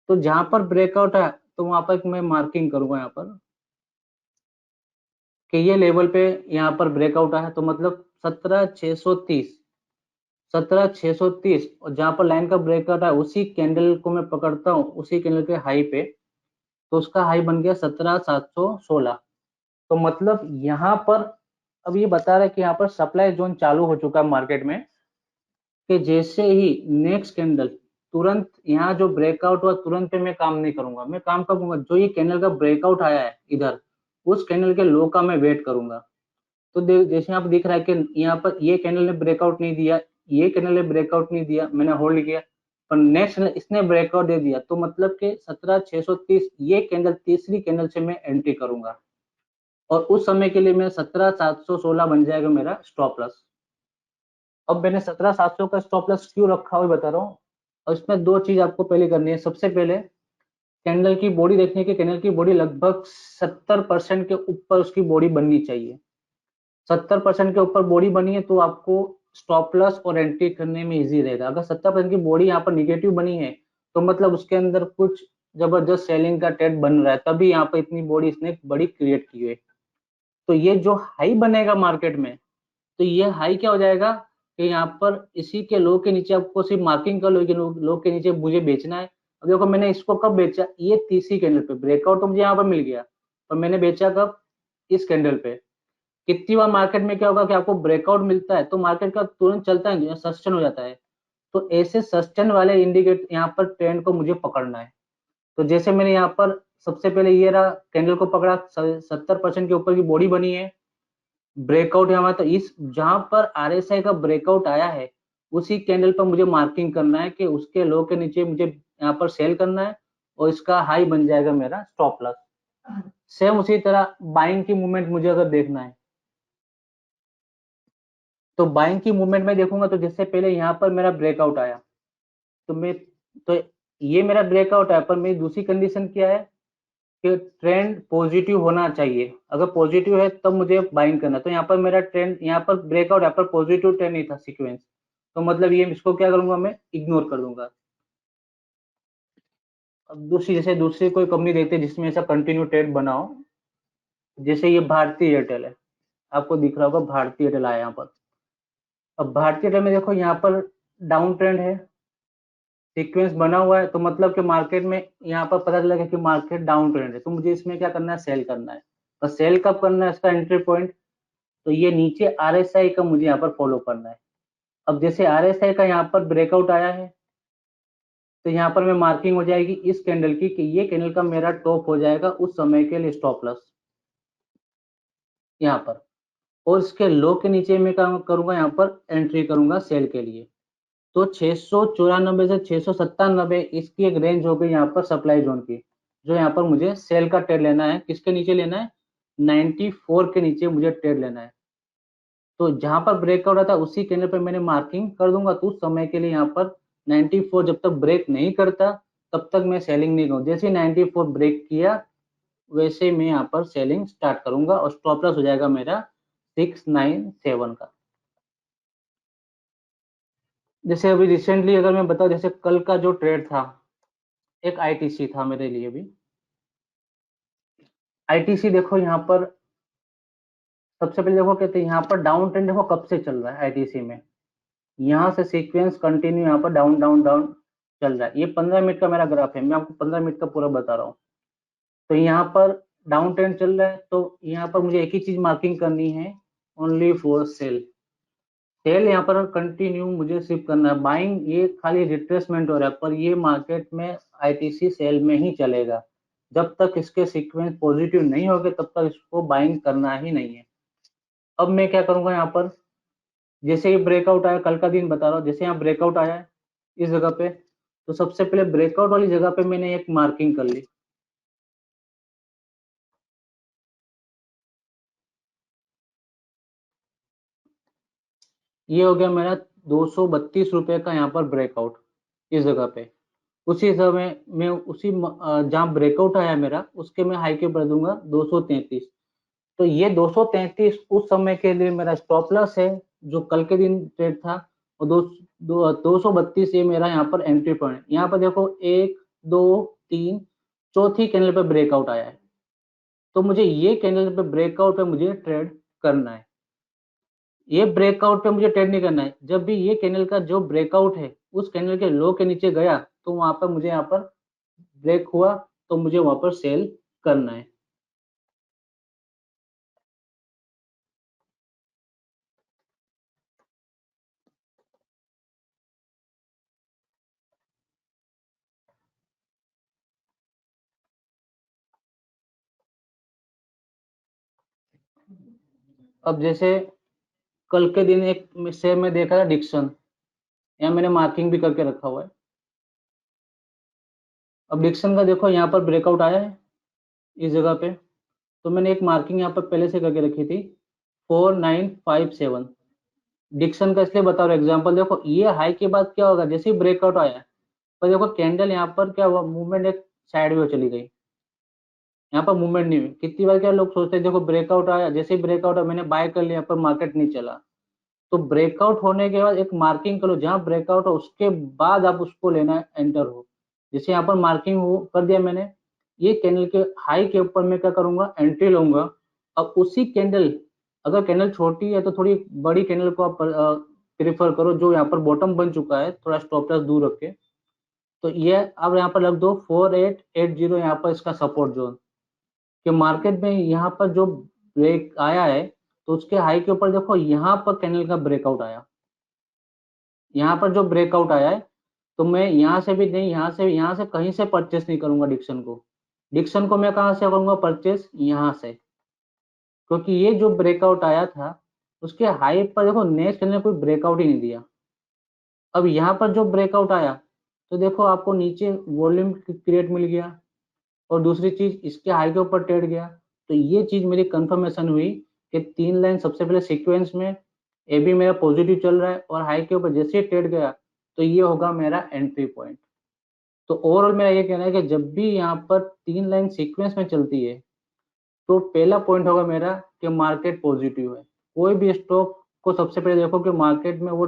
तो जहां पर ब्रेकआउट है तो वहां पर मैं मार्किंग करूंगा यहाँ पर कि ये लेवल पे यहाँ पर ब्रेकआउट आया, तो मतलब 17,630, 17,630, और जहां पर लाइन का ब्रेकआउट है उसी कैंडल को मैं पकड़ता हूँ उसी कैंडल के हाई पे, तो उसका हाई बन गया 17,716। तो मतलब यहाँ पर अब ये बता रहा है कि यहाँ पर सप्लाई जोन चालू हो चुका है मार्केट में, कि जैसे ही नेक्स्ट कैंडल तुरंत यहाँ जो ब्रेकआउट हुआ तुरंत पे मैं काम नहीं करूंगा, मैं काम करूंगा जो ये कैंडल का ब्रेकआउट आया है इधर, उस कैंडल के लो का मैं वेट करूंगा। तो जैसे आप दिख रहा है कि यहाँ पर ये कैंडल ने ब्रेकआउट नहीं दिया, ये कैंडल ने ब्रेकआउट नहीं दिया, मैंने होल्ड किया, पर नेक्स्ट इसने ब्रेकआउट दे दिया, तो मतलब कि 17,630 ये कैंडल, तीसरी कैंडल से मैं एंट्री करूंगा और उस समय के लिए मैं 17,716 बन जाएगा मेरा स्टॉप लॉस। अब मैंने 17,700 का स्टॉप लॉस क्यों रखा हुआ बता रहा हूँ। और इसमें दो चीज आपको पहले करनी है। सबसे पहले कैंडल की बॉडी देखनी है कि कैंडल की बॉडी लगभग 70% के ऊपर उसकी बॉडी बननी चाहिए। 70% के ऊपर बॉडी बनी है तो आपको स्टॉप लॉस और एंट्री करने में इजी रहेगा। अगर 70% की बॉडी यहाँ पर निगेटिव बनी है तो मतलब उसके अंदर कुछ जबरदस्त सेलिंग का ट्रेड बन रहा है, तभी यहाँ पर इतनी बॉडी इसने बड़ी क्रिएट की है। तो ये जो हाई बनेगा मार्केट में, तो ये हाई क्या हो जाएगा कि यहाँ पर इसी के लो के नीचे आपको सिर्फ मार्किंग कर लो कि लो के नीचे मुझे बेचना है। अब देखो मैंने इसको कब बेचा, ये तीसरी कैंडल पे ब्रेकआउट तो मुझे यहाँ पर मिल गया, पर मैंने बेचा कब, इस कैंडल पे। कितनी बार मार्केट में क्या होगा कि आपको ब्रेकआउट मिलता है तो मार्केट का तुरंत चलता है, सस्टेन हो जाता है। तो ऐसे सस्टेन वाले इंडिकेट यहाँ पर ट्रेंड को मुझे पकड़ना है। तो जैसे मैंने यहाँ पर सबसे पहले ये रहा कैंडल को पकड़ा, 70% के ऊपर की बॉडी बनी है, ब्रेकआउट है हमारा, तो इस जहां पर आरएसआई का ब्रेकआउट आया है उसी कैंडल पर मुझे मार्किंग करना है कि उसके लो के नीचे मुझे यहाँ पर सेल करना है और इसका हाई बन जाएगा मेरा स्टॉप लॉस। सेम उसी तरह बाइंग की मूवमेंट मुझे अगर देखना है तो बाइंग की मूवमेंट में देखूंगा, तो जिससे पहले यहाँ पर मेरा ब्रेकआउट आया, तो मैं, तो ये मेरा ब्रेकआउट है, पर मेरी दूसरी कंडीशन क्या है कि ट्रेंड पॉजिटिव होना चाहिए। अगर पॉजिटिव है तब मुझे बाइंग करना। तो यहाँ पर मेरा ट्रेंड, यहाँ पर ब्रेकआउट, यहाँ पर पॉजिटिव ट्रेंड नहीं था सीक्वेंस, तो मतलब ये इसको क्या करूंगा, मैं इग्नोर कर दूंगा। अब दूसरी, जैसे दूसरी कोई कंपनी देखते हैं जिसमें ऐसा कंटिन्यू ट्रेंड बनाओ, जैसे ये भारतीय एयरटेल है, आपको दिख रहा होगा भारतीय एयरटेल आया यहाँ पर। अब भारतीय एयरटेल में देखो यहाँ पर डाउन ट्रेंड है, सीक्वेंस बना हुआ है, तो मतलब कि मार्केट में यहाँ पर पता चला कि मार्केट डाउन ट्रेंड है, तो मुझे इसमें क्या करना है, सेल करना है। तो सेल कब करना है, इसका एंट्री पॉइंट, तो ये नीचे आरएसआई का मुझे यहाँ पर फॉलो करना है। अब जैसे आरएसआई का यहाँ पर ब्रेकआउट आया है तो यहाँ पर मैं मार्किंग हो जाएगी इस कैंडल की कि ये कैंडल का मेरा टॉप हो जाएगा उस समय के लिए स्टॉप लॉस यहाँ पर, और इसके लो के नीचे मैं काम करूंगा, यहाँ पर एंट्री करूंगा सेल के लिए। तो 694 से 697 इसकी एक रेंज हो गई यहाँ पर सप्लाई जोन की, जो यहाँ पर मुझे सेल का ट्रेड लेना है। किसके नीचे लेना है, 94 के नीचे मुझे ट्रेड लेना है। तो जहां पर ब्रेकआउट आता है उसी कैंडल पर मैंने मार्किंग कर दूंगा, तो उस समय के लिए यहाँ पर 94 जब तक ब्रेक नहीं करता तब तक मैं सेलिंग नहीं करूँ। जैसे 94 ब्रेक किया वैसे ही मैं यहाँ पर सेलिंग स्टार्ट करूंगा और स्टॉप लॉस हो जाएगा मेरा 697 का। जैसे अभी रिसेंटली अगर मैं बताऊं, जैसे कल का जो ट्रेड था, एक आईटीसी था मेरे लिए भी। आईटीसी देखो यहाँ पर, सबसे पहले देखो कहते हैं यहाँ पर डाउन ट्रेंड देखो कब से चल रहा है आईटीसी में, यहाँ से सीक्वेंस कंटिन्यू यहाँ पर डाउन डाउन डाउन चल रहा है। ये 15 मिनट का मेरा ग्राफ है, मैं आपको 15 मिनट का पूरा बता रहा हूँ। तो यहाँ पर डाउन ट्रेंड चल रहा है, तो यहाँ पर मुझे एक ही चीज मार्किंग करनी है, ओनली फॉर सेल। सेल यहाँ पर कंटिन्यू मुझे सिर्फ करना है, बाइंग ये खाली रिट्रेसमेंट हो रहा है, पर ये मार्केट में आईटीसी सेल में ही चलेगा। जब तक इसके सीक्वेंस पॉजिटिव नहीं होंगे तब तक इसको बाइंग करना ही नहीं है। अब मैं क्या करूंगा, यहाँ पर जैसे ही ब्रेकआउट आया, कल का दिन बता रहा हूँ, जैसे यहाँ ब्रेकआउट आया है इस जगह पे, तो सबसे पहले ब्रेकआउट वाली जगह पे मैंने एक मार्किंग कर ली। ये हो गया मेरा 232 रुपए का यहाँ पर ब्रेकआउट इस जगह पे। उसी समय मैं उसी जहाँ ब्रेकआउट आया मेरा उसके मैं हाई के बढ़ दूंगा 233। तो ये 233 उस समय के लिए मेरा स्टॉप लॉस है, जो कल के दिन ट्रेड था। और 232 ये मेरा यहाँ पर एंट्री पॉइंट। यहाँ पर देखो 1 2 3 चौथी कैंडल पे ब्रेकआउट आया है, तो मुझे ये कैंडल पे ब्रेकआउट पे मुझे ट्रेड करना है। ये ब्रेकआउट पे मुझे ट्रेड नहीं करना है। जब भी ये कैंडल का जो ब्रेकआउट है उस कैंडल के लो के नीचे गया तो वहां पर मुझे यहाँ पर ब्रेक हुआ, तो मुझे वहां पर सेल करना है। अब जैसे कल के दिन एक शेयर में देखा था डिक्सन, यहाँ मैंने मार्किंग भी करके रखा हुआ है। अब डिक्सन का देखो यहाँ पर ब्रेकआउट आया है इस जगह पे, तो मैंने एक मार्किंग यहाँ पर पहले से करके रखी थी 4957। डिक्सन का इसलिए बता रहा हूँ एग्जाम्पल, देखो ये हाई के बाद क्या होगा, जैसे ही ब्रेकआउट आया पर देखो कैंडल यहाँ पर क्या हुआ, मूवमेंट एक साइड में चली गई, यहाँ पर मूवमेंट नहीं हुई। कितनी बार क्या लोग सोचते हैं देखो ब्रेकआउट आया, जैसे ही ब्रेकआउट आया मैंने बाय कर लिया, यहाँ पर मार्केट नहीं चला। तो ब्रेकआउट होने के बाद एक मार्किंग करो, जहां ब्रेकआउट हो उसके बाद आप उसको लेना एंटर हो। जैसे यहाँ पर मार्किंग हो कर दिया मैंने, ये कैंडल के हाई के ऊपर मैं क्या करूंगा, एंट्री लूंगा। अब उसी कैंडल, अगर कैंडल छोटी है तो थोड़ी बड़ी कैंडल को आप प्रेफर करो, जो यहाँ पर बॉटम बन चुका है, थोड़ा स्टॉप लॉस दूर रख के। तो ये अब यहाँ पर रख दो 4880, यहाँ पर इसका सपोर्ट जोन, कि मार्केट में यहाँ पर जो ब्रेक आया है तो उसके हाई के ऊपर देखो यहाँ पर कैंडल का ब्रेकआउट आया, यहाँ पर जो ब्रेकआउट आया है, तो मैं यहाँ से भी नहीं, यहाँ से कहीं से परचेस नहीं करूंगा डिक्सन को। डिक्सन को मैं कहाँ से करूंगा परचेस, यहाँ से, क्योंकि ये जो ब्रेकआउट आया था उसके हाई पर देखो नेक्स्ट कैंडल ने कोई ब्रेकआउट ही नहीं दिया। अब यहाँ पर जो ब्रेकआउट आया तो देखो आपको नीचे वॉल्यूम क्रिएट मिल गया, और दूसरी चीज इसके हाई के ऊपर ट्रेड गया। तो ये चीज मेरी कंफर्मेशन हुई कि तीन लाइन सबसे पहले सीक्वेंस में ए भी मेरा पॉजिटिव चल रहा है, और हाई के ऊपर जैसे ही ट्रेड गया तो ये होगा मेरा एंट्री पॉइंट। तो ओवरऑल मेरा ये कहना है कि जब भी यहाँ पर तीन लाइन सीक्वेंस में चलती है तो पहला पॉइंट होगा मेरा कि मार्केट पॉजिटिव है। कोई भी स्टॉक को सबसे पहले देखो कि मार्केट में वो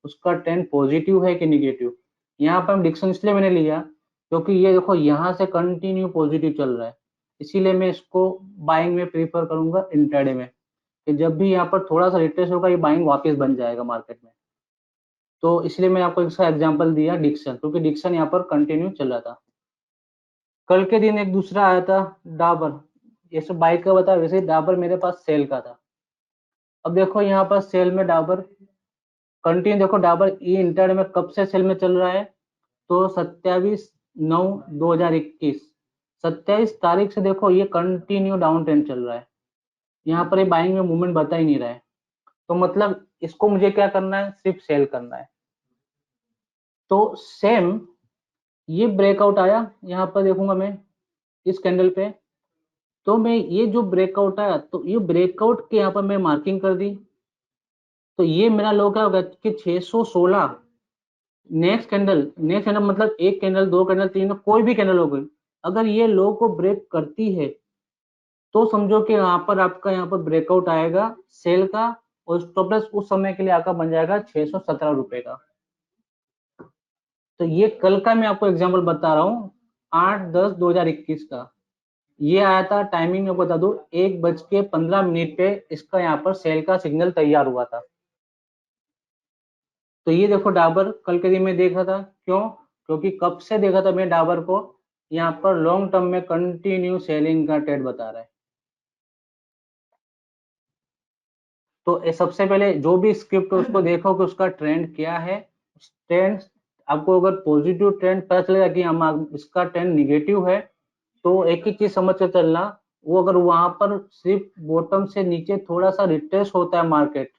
उसका ट्रेंड पॉजिटिव है कि निगेटिव। यहाँ पर हम डिक्सन इसलिए मैंने लिया क्योंकि ये देखो यहाँ से कंटिन्यू पॉजिटिव चल रहा है, इसीलिए मैं इसको बाइंग में प्रीफर करूंगा इंट्राडे में, कि जब भी यहाँ पर थोड़ा सा रिट्रेस होगा ये बाइंग वापस बन जाएगा मार्केट में। तो इसलिए मैंने आपको इसका एग्जांपल दिया डिक्सन, क्योंकि डिक्सन यहाँ पर कंटिन्यू चल रहा था। कल के दिन एक दूसरा आया था डाबर, ये सब बाइक का बता, वैसे डाबर मेरे पास सेल का था। अब देखो यहाँ पर सेल में डाबर कंटिन्यू, देखो डाबर ये इंटर में कब से सेल में चल रहा है, तो 27/9/2021, 27 तारीख से देखो ये कंटिन्यू डाउन ट्रेंड चल रहा है। यहाँ पर ये बाइंग में मूवमेंट बता ही नहीं रहा है, तो मतलब इसको मुझे क्या करना है, सिर्फ सेल करना है। तो सेम ये ब्रेकआउट आया, यहाँ पर देखूंगा मैं इस कैंडल पे, तो मैं ये जो ब्रेकआउट आया तो ये ब्रेकआउट के यहाँ पर मैं मार्किंग कर दी, तो ये मेरा लो क्या होगा कि 616। नेक्स्ट कैंडल मतलब एक कैंडल, दो कैंडल, तीन, कोई भी कैंडल हो गई, अगर ये लो को ब्रेक करती है तो समझो कि यहाँ पर आपका यहाँ पर ब्रेकआउट आएगा सेल का, और स्टॉप लॉस उस समय के लिए आपका बन जाएगा 617 का। तो ये कल का मैं आपको एग्जाम्पल बता रहा हूँ, 8/10/2021 का। ये आया था, टाइमिंग में बता दूं 1:15 पे इसका यहाँ पर सेल का सिग्नल तैयार हुआ था। तो ये देखो डाबर कल के दिन में देखा था, क्यों, क्योंकि कब से देखा था मैं डाबर को, यहाँ पर लॉन्ग टर्म में कंटिन्यू सेलिंग का ट्रेड बता रहा है। तो ये सबसे पहले जो भी स्क्रिप्ट है उसको देखो कि उसका ट्रेंड क्या है। ट्रेंड आपको अगर पॉजिटिव ट्रेंड पता चलेगा कि हम इसका ट्रेंड निगेटिव है, तो एक ही चीज समझ के चलना, वो अगर वहां पर सिर्फ बॉटम से नीचे थोड़ा सा रिट्रेस होता है मार्केट,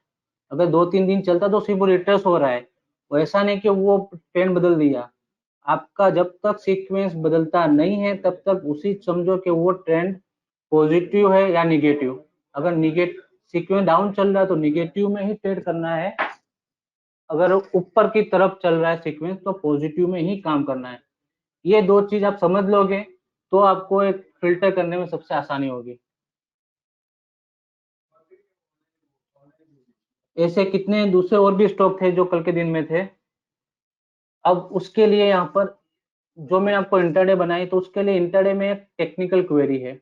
अगर 2-3 दिन चलता तो सिर्फ वो रिट्रेस हो रहा है, वो ऐसा नहीं कि वो ट्रेंड बदल दिया। आपका जब तक सीक्वेंस बदलता नहीं है तब तक उसी समझो कि वो ट्रेंड पॉजिटिव है या निगेटिव। अगर निगेटिव सीक्वेंस डाउन चल रहा है तो निगेटिव में ही ट्रेड करना है, अगर ऊपर की तरफ चल रहा है सीक्वेंस तो पॉजिटिव में ही काम करना है। ये दो चीज आप समझ लोगे तो आपको एक फिल्टर करने में सबसे आसानी होगी। ऐसे कितने दूसरे और भी स्टॉक थे जो कल के दिन में थे। अब उसके लिए यहाँ पर जो मैं आपको इंटरडे बनाई, तो उसके लिए इंटरडे में एक टेक्निकल क्वेरी है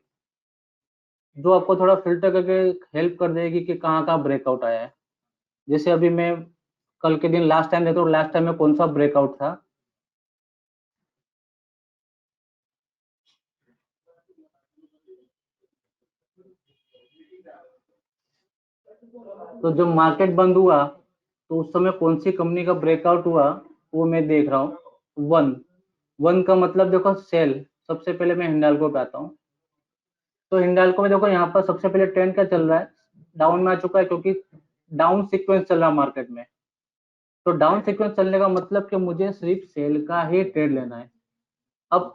जो आपको थोड़ा फिल्टर करके हेल्प कर देगी कि कहाँ कहाँ ब्रेकआउट आया है। जैसे अभी मैं कल के दिन लास्ट टाइम देखो, लास्ट टाइम में कौन सा ब्रेकआउट था, तो जब मार्केट बंद हुआ तो उस समय कौन सी कंपनी का ब्रेकआउट हुआ वो मैं देख रहा हूँ। वन वन का मतलब देखो सेल, सबसे पहले मैं हिंडाल्को पे आता हूँ। तो हिंडाल्को में देखो यहाँ पर सबसे पहले ट्रेंड क्या चल रहा है, डाउन में आ चुका है क्योंकि डाउन सीक्वेंस चल रहा मार्केट में। तो डाउन सीक्वेंस चलने का मतलब कि मुझे सिर्फ सेल का ही ट्रेड लेना है। अब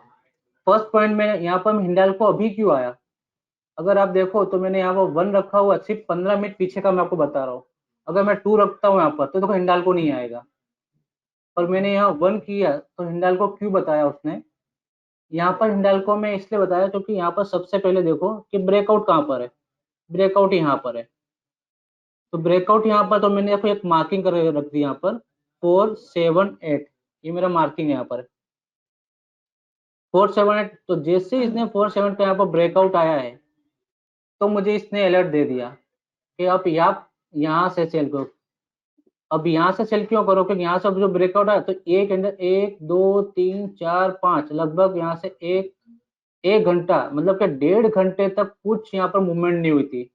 फर्स्ट पॉइंट में यहाँ पर हिंडाल्को अभी क्यों आया, अगर आप देखो तो मैंने यहाँ पर 1 रखा हुआ, सिर्फ 15 मिनट पीछे का मैं आपको बता रहा हूँ। अगर मैं 2 रखता हूँ यहाँ पर तो देखो हिंडाल्को नहीं आएगा, और मैंने यहाँ 1 किया तो हिंडाल्को क्यों बताया उसने। यहाँ पर हिंडाल्को में इसलिए बताया क्योंकि यहाँ पर सबसे पहले देखो कि ब्रेकआउट कहाँ पर है, ब्रेकआउट यहाँ पर है। तो ब्रेकआउट यहाँ पर तो मैंने देखो एक मार्किंग करके रख दी यहाँ पर 478, ये मेरा मार्किंग यहाँ पर 478। तो जैसे इसने 478 का यहाँ पर ब्रेकआउट आया है तो मुझे इसने अलर्ट दे दिया कि अब आप यहाँ से सेल करो। अब यहाँ से सेल क्यों करो, क्योंकि यहाँ से अब जो ब्रेकआउट आया तो एक अंदर 1 2 3 4 5 लगभग यहाँ से एक घंटा, मतलब कि 1.5 घंटे तक कुछ यहाँ पर मूवमेंट नहीं हुई थी।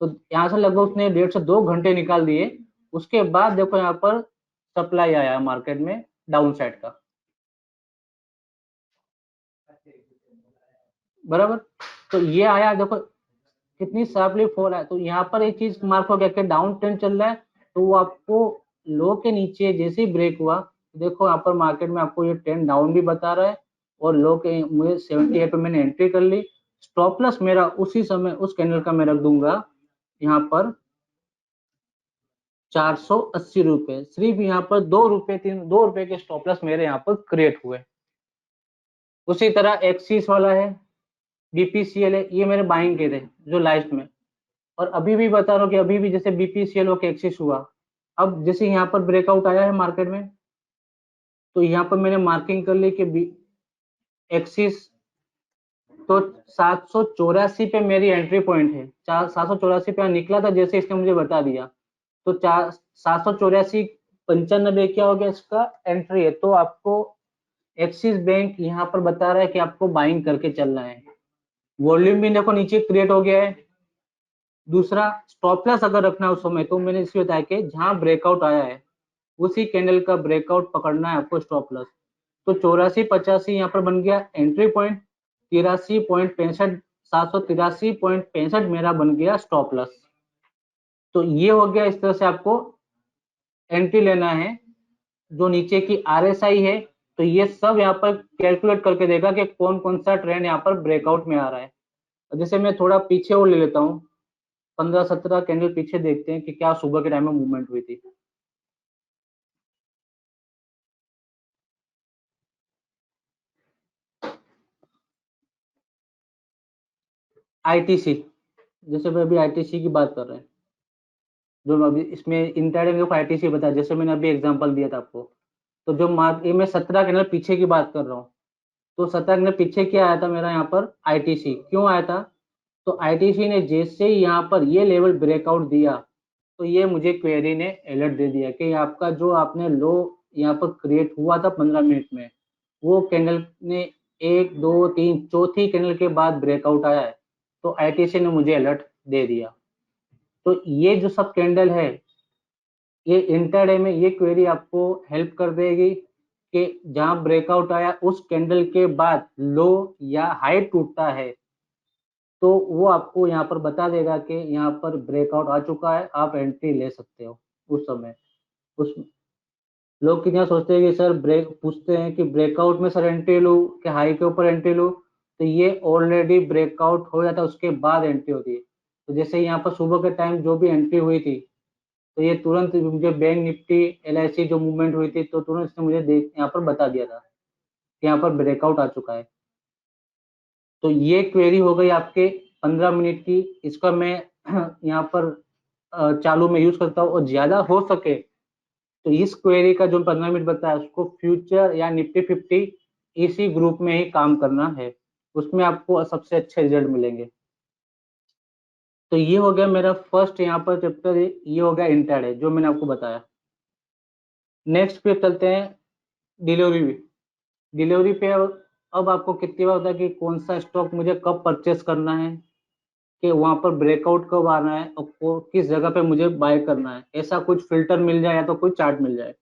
तो यहाँ से लगभग उसने 1.5 से 2 घंटे निकाल दिए। उसके बाद देखो यहाँ पर सप्लाई आया मार्केट में डाउन साइड का, बराबर। तो ये आया देखो कितनी शार्पली फॉल है। तो यहाँ पर एक चीज मार्क हो गया कि डाउन ट्रेंड चल रहा है, तो वो आपको लो के नीचे जैसे ही ब्रेक हुआ, देखो यहाँ पर मार्केट में आपको ये ट्रेंड डाउन भी बता रहा है, और लो के मुझे 78 पे मैंने एंट्री कर ली। स्टॉप लॉस मेरा उसी समय उस कैंडल का मैं रख दूंगा यहाँ पर 480 रुपए। सिर्फ यहाँ पर 2 रुपए के स्टॉप लॉस मेरे यहाँ पर क्रिएट हुए। उसी तरह एक्सिस वाला है, बीपीसीएल है, ये मेरे बाइंग के थे जो लास्ट में। और अभी भी बता रहा हूँ कि अभी भी जैसे बीपीसीएल होके एक्सिस हुआ, अब जैसे यहाँ पर ब्रेकआउट आया है मार्केट में, तो यहाँ पर मैंने मार्किंग कर ली कि एक्सिस, तो 784 पे मेरी एंट्री पॉइंट है। 784 पे निकला था जैसे इसने मुझे बता दिया, तो 784 95 क्या हो गया इसका एंट्री है। तो आपको एक्सिस बैंक यहाँ पर बता रहा है कि आपको बाइंग करके चलना है। वॉल्यूम भी देखो नीचे क्रिएट हो गया है। दूसरा स्टॉप लॉस अगर रखना है उस समय, तो मैंने इसलिए बताया कि जहां ब्रेकआउट आया है उसी कैंडल का ब्रेकआउट पकड़ना है आपको स्टॉप लॉस। तो 84 85 यहाँ पर बन गया एंट्री पॉइंट, 83.65 783.65 मेरा बन गया स्टॉप लॉस। तो ये हो गया, इस तरह से आपको एंट्री लेना है। जो नीचे की आरएसआई है, तो ये सब यहाँ पर कैलकुलेट करके देगा कि कौन कौन सा ट्रेंड यहाँ पर ब्रेकआउट में आ रहा है। जैसे मैं थोड़ा पीछे और ले लेता हूँ, 15 17 कैंडल पीछे देखते हैं कि क्या सुबह के टाइम में मूवमेंट हुई थी। आईटीसी, जैसे मैं अभी आईटीसी की बात कर रहे हैं, जो मैं अभी इसमें इंट्राडे में आईटीसी बताया, जैसे मैंने अभी एग्जांपल दिया था आपको। तो जो मार्क ये मैं 17 कैंडल पीछे की बात कर रहा हूँ। तो 17 कैंडल पीछे क्या आया था मेरा यहाँ पर आईटीसी, क्यों आया था, तो आईटीसी ने जैसे ही यहाँ पर ये लेवल ब्रेकआउट दिया, तो ये मुझे क्वेरी ने अलर्ट दे दिया कि आपका जो आपने लो यहाँ पर क्रिएट हुआ था 15 मिनट में, वो कैंडल ने 1 2 3 चौथी कैंडल के बाद ब्रेकआउट आया है। तो आईटीसी ने मुझे अलर्ट दे दिया। तो ये जो सब कैंडल है, ये इंटरडे में ये क्वेरी आपको हेल्प कर देगी कि जहां ब्रेकआउट आया उस कैंडल के बाद लो या हाई टूटता है, तो वो आपको यहाँ पर बता देगा कि यहाँ पर ब्रेकआउट आ चुका है, आप एंट्री ले सकते हो उस समय। उस लोग कितना सोचते हैं कि सर ब्रेक पूछते हैं कि ब्रेकआउट में सर एंट्री लूं कि हाई के ऊपर एंट्री लूं, तो ये ऑलरेडी ब्रेकआउट हो जाता है उसके बाद एंट्री होती है। तो जैसे यहाँ पर सुबह के टाइम जो भी एंट्री हुई थी, तो ये तुरंत मुझे बैंक निफ्टी एलआईसी जो मूवमेंट हुई थी, तो तुरंत इसने मुझे देख यहाँ पर बता दिया था कि यहाँ पर ब्रेकआउट आ चुका है। तो ये क्वेरी हो गई आपके 15 मिनट की। इसका मैं यहाँ पर चालू में यूज करता हूँ, और ज्यादा हो सके तो इस क्वेरी का जो 15 मिनट बताया उसको फ्यूचर या निफ्टी 50 इसी ग्रुप में ही काम करना है, उसमें आपको सबसे अच्छे रिजल्ट मिलेंगे। तो ये हो गया मेरा फर्स्ट यहाँ पर चैप्टर, ये हो गया इंट्राडे जो मैंने आपको बताया। नेक्स्ट पे चलते हैं डिलीवरी। डिलीवरी पे अब आपको कितनी बार होता है कि कौन सा स्टॉक मुझे कब परचेस करना है, कि वहां पर ब्रेकआउट कब आना है, और किस जगह पे मुझे बाय करना है, ऐसा कुछ फिल्टर मिल जाए या तो कोई चार्ट मिल जाए।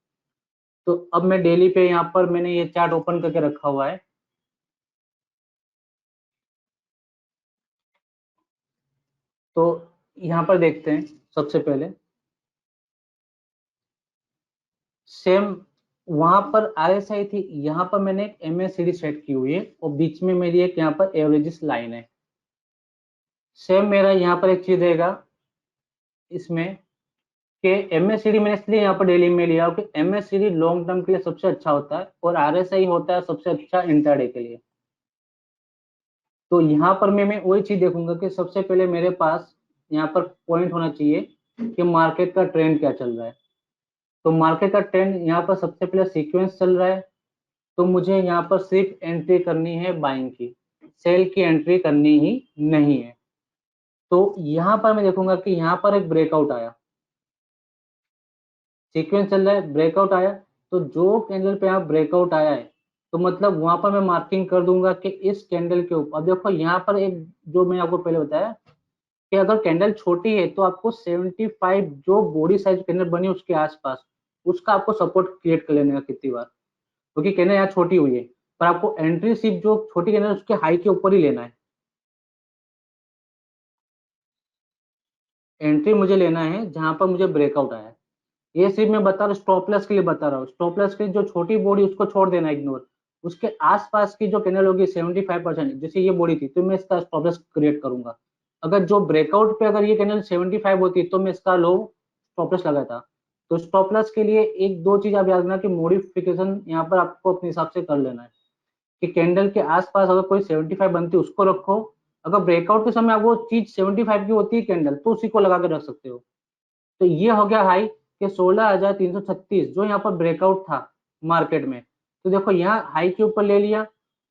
तो अब मैं डेली पे यहाँ पर मैंने ये चार्ट ओपन करके रखा हुआ है। तो यहाँ पर देखते हैं सबसे पहले सेम वहां पर आरएसआई थी, यहाँ पर मैंने एक एमएससीडी सेट की हुई है और बीच में मेरी एक यहाँ पर एवरेजेस लाइन है। सेम मेरा यहाँ पर एक चीज रहेगा इसमें कि एमएससीडी मैंने इसलिए यहाँ पर डेली में लिया कि एमएससीडी लॉन्ग टर्म के लिए सबसे अच्छा होता है और आरएसआई होता है सबसे अच्छा इंट्राडे के लिए। तो यहाँ पर मैं वही चीज देखूंगा कि सबसे पहले मेरे पास यहाँ पर पॉइंट होना चाहिए कि मार्केट का ट्रेंड क्या चल रहा है। तो मार्केट का ट्रेंड यहाँ पर सबसे पहले सीक्वेंस चल रहा है, तो मुझे यहाँ पर सिर्फ एंट्री करनी है बाइंग की, सेल की एंट्री करनी ही नहीं है। तो यहाँ पर मैं देखूंगा कि यहाँ पर एक ब्रेकआउट आया, सीक्वेंस चल रहा है, ब्रेकआउट आया, तो जो कैंडल पे यहाँ ब्रेकआउट आया है तो मतलब वहां पर मैं मार्किंग कर दूंगा कि इस कैंडल के ऊपर। अब देखो यहाँ पर एक जो मैं आपको पहले बताया कि अगर कैंडल छोटी है तो आपको 75 जो बॉडी साइज कैंडल बनी उसके आसपास उसका आपको सपोर्ट क्रिएट कर लेने का कितनी बार, क्योंकि कैंडल यहाँ छोटी हुई है, पर आपको एंट्री सिर्फ जो छोटी कैंडल उसके हाई के ऊपर ही लेना है। एंट्री मुझे लेना है जहां पर मुझे ब्रेकआउट आया है। ये सिर्फ मैं बता रहा हूँ, स्टॉप लॉस के लिए बता रहा हूँ। स्टॉप लॉस की जो छोटी बॉडी उसको छोड़ देना, इग्नोर। उसके आसपास की जो कैंडल होगी 75%, जैसे ये बॉडी थी तो मैं इसका स्टॉप लॉस क्रिएट करूंगा। अगर जो ब्रेकआउट पे अगर ये कैंडल 75 होती तो मैं इसका लो स्टॉप लॉस लगाता। तो स्टॉप लॉस के लिए एक दो चीज आप याद रखना कि मॉडिफिकेशन यहाँ पर आपको अपने हिसाब से कर लेना है कि कैंडल के आसपास अगर कोई 75 बनती है उसको रखो। अगर ब्रेकआउट के समय वो चीज 75 की होती है कैंडल तो उसी को लगा के रख सकते हो। तो ये हो गया हाई कि 16,336 जो यहाँ पर ब्रेकआउट था मार्केट में। तो देखो यहाँ हाई के ऊपर ले लिया,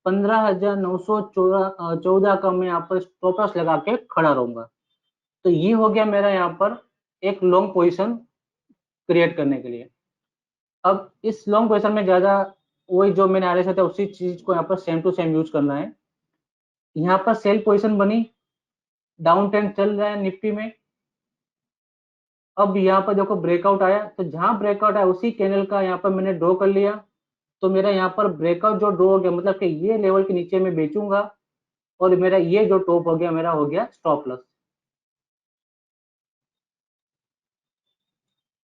15,914 का मैं यहाँ पर स्टॉप लॉस लगा के खड़ा रहूंगा। तो ये हो गया मेरा यहाँ पर एक लॉन्ग पोजिशन क्रिएट करने के लिए। अब इस लॉन्ग पोजिशन में ज्यादा वही जो मैंने आर था उसी चीज को यहाँ पर सेम टू सेम यूज करना है। यहाँ पर सेल पोजिशन बनी, डाउन ट्रेंड चल रहा है निफ्टी में। अब यहाँ पर देखो ब्रेकआउट आया, तो जहां ब्रेकआउट आया उसी कैंडल का यहाँ पर मैंने ड्रॉ कर लिया। तो मेरा यहाँ पर ब्रेकआउट जो ड्रॉ हो गया मतलब कि ये लेवल के नीचे मैं बेचूंगा और मेरा ये जो टॉप हो गया मेरा हो गया स्टॉप लॉस।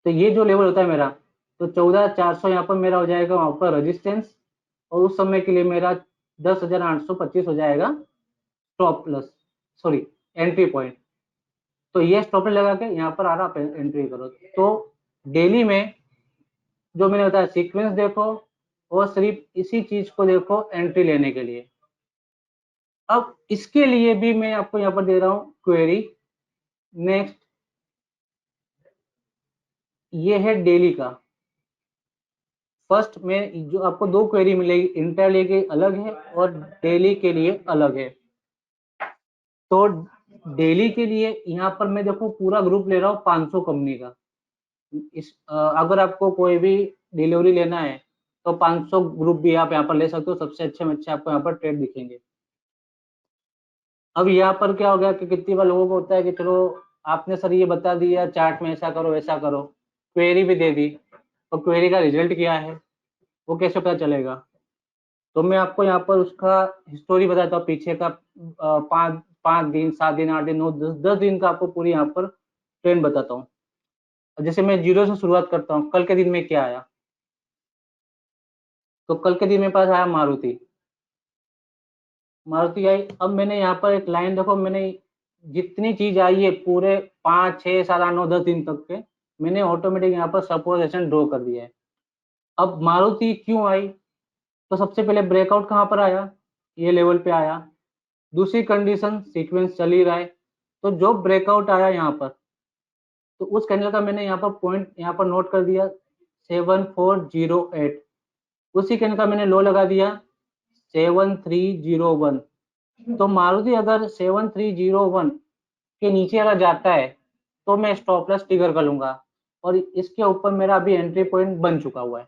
तो ये जो लेवल होता है मेरा, तो 14,400 यहाँ पर मेरा हो जाएगा वहां पर रेजिस्टेंस, और उस समय के लिए मेरा 10,825 हो जाएगा stop loss, sorry entry point. तो ये स्टॉप लगा के यहाँ पर आ रहा एंट्री करो। तो डेली में जो मैंने बताया सीक्वेंस देखो और सिर्फ इसी चीज को देखो एंट्री लेने के लिए। अब इसके लिए भी मैं आपको यहाँ पर दे रहा हूँ क्वेरी। नेक्स्ट ये है डेली का। फर्स्ट में जो आपको दो क्वेरी मिलेगी, इंटरडे के अलग है और डेली के लिए अलग है। तो डेली के लिए यहाँ पर मैं देखो पूरा ग्रुप ले रहा हूँ 500 कंपनी का। अगर आपको कोई भी डिलीवरी लेना है तो 500 ग्रुप भी आप यहाँ पर ले सकते हो, सबसे अच्छे में अच्छे आपको यहाँ पर ट्रेड दिखेंगे। अब यहाँ पर क्या हो गया कि कितनी बार लोगों को होता है कि चलो आपने सर ये बता दिया चार्ट में ऐसा करो वैसा करो, क्वेरी भी दे दी, तो क्वेरी का रिजल्ट क्या है वो कैसे पता चलेगा। तो मैं आपको यहाँ पर उसका हिस्टोरी बताता हूँ पीछे का, 5 दिन 7 दिन 8 दिन 9 10 10 दिन का आपको पूरी यहाँ पर ट्रेंड बताता हूँ। जैसे मैं जीरो से शुरुआत करता हूँ, कल के दिन में क्या आया। तो कल के दिन मेरे पास आया मारुति। मारुति आई, अब मैंने यहाँ पर एक लाइन देखो, मैंने जितनी चीज आई है पूरे 5 6 7 8 9 10 दिन तक के मैंने ऑटोमेटिक यहाँ पर सपोजिशन ड्रॉ कर दिया है। अब मारुति क्यों आई, तो सबसे पहले ब्रेकआउट कहाँ पर आया, ये लेवल पे आया। दूसरी कंडीशन सीक्वेंस चल ही रहा है, तो जो ब्रेकआउट आया यहाँ पर तो उस कैंडल का मैंने यहाँ पर पॉइंट यहाँ पर नोट कर दिया 7408। उसी कैंडल का मैंने लो लगा दिया 7301। तो मारुति अगर 7301 के नीचे अगर जाता है तो मैं स्टॉप लॉस ट्रिगर कर लूंगा, और इसके ऊपर मेरा अभी एंट्री पॉइंट बन चुका हुआ है।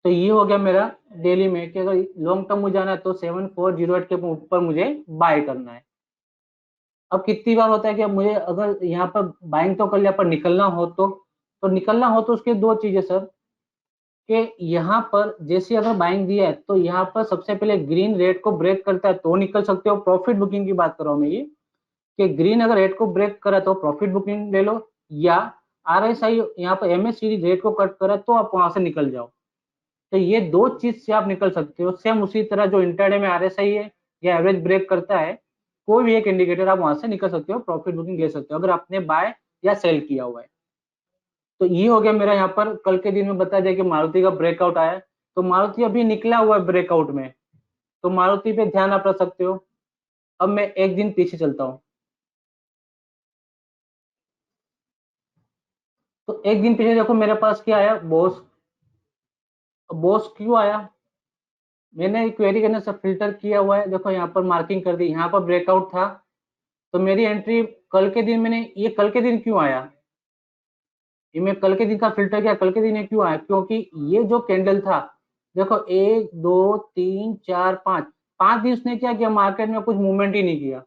तो ये हो गया मेरा डेली में कि अगर लॉन्ग टर्म मुझे जाना है तो 7408 के ऊपर मुझे बाय करना है। अब कितनी बार होता है कि अब मुझे अगर यहाँ पर बाइंग तो कर लिया पर निकलना हो तो निकलना हो तो उसके दो चीजें सर, कि यहाँ पर जैसे अगर बाइंग दिया है तो यहाँ पर सबसे पहले ग्रीन रेड को ब्रेक करता है तो निकल सकते हो, प्रॉफिट बुकिंग की बात कर रहा हूँ मैं ये। कि ग्रीन अगर रेट को ब्रेक करा तो प्रॉफिट बुकिंग ले लो, या RSI यहाँ पर MACD रेट को कट करा तो आप वहां से निकल जाओ। तो ये दो चीज से आप निकल सकते हो। सेम उसी तरह जो इंटरडे में RSI है या एवरेज ब्रेक करता है, कोई भी एक इंडिकेटर आप वहां से निकल सकते हो, प्रॉफिट बुकिंग ले सकते हो अगर आपने बाय या सेल किया हुआ है। तो ये हो गया मेरा यहाँ पर कल के दिन में बताया जाए कि मारुति का ब्रेकआउट आया। तो मारुति अभी निकला हुआ है ब्रेकआउट में, तो मारुति पे ध्यान आप रख सकते हो। अब मैं एक दिन पीछे चलता हूँ। तो एक दिन पीछे देखो मेरे पास क्या आया, बॉस। बॉस क्यों आया, मैंने क्वेरी करने से फिल्टर किया हुआ है, देखो यहाँ पर मार्किंग कर दी, यहाँ पर ब्रेकआउट था। तो मेरी एंट्री कल के दिन मैंने, ये कल के दिन क्यों आया, ये मैं कल के दिन का फिल्टर किया, कल के दिन ये क्यों आया, क्योंकि ये जो कैंडल था, देखो 1 2 3 4 5, 5 दिन उसने क्या किया, मार्केट में कुछ मूवमेंट ही नहीं किया।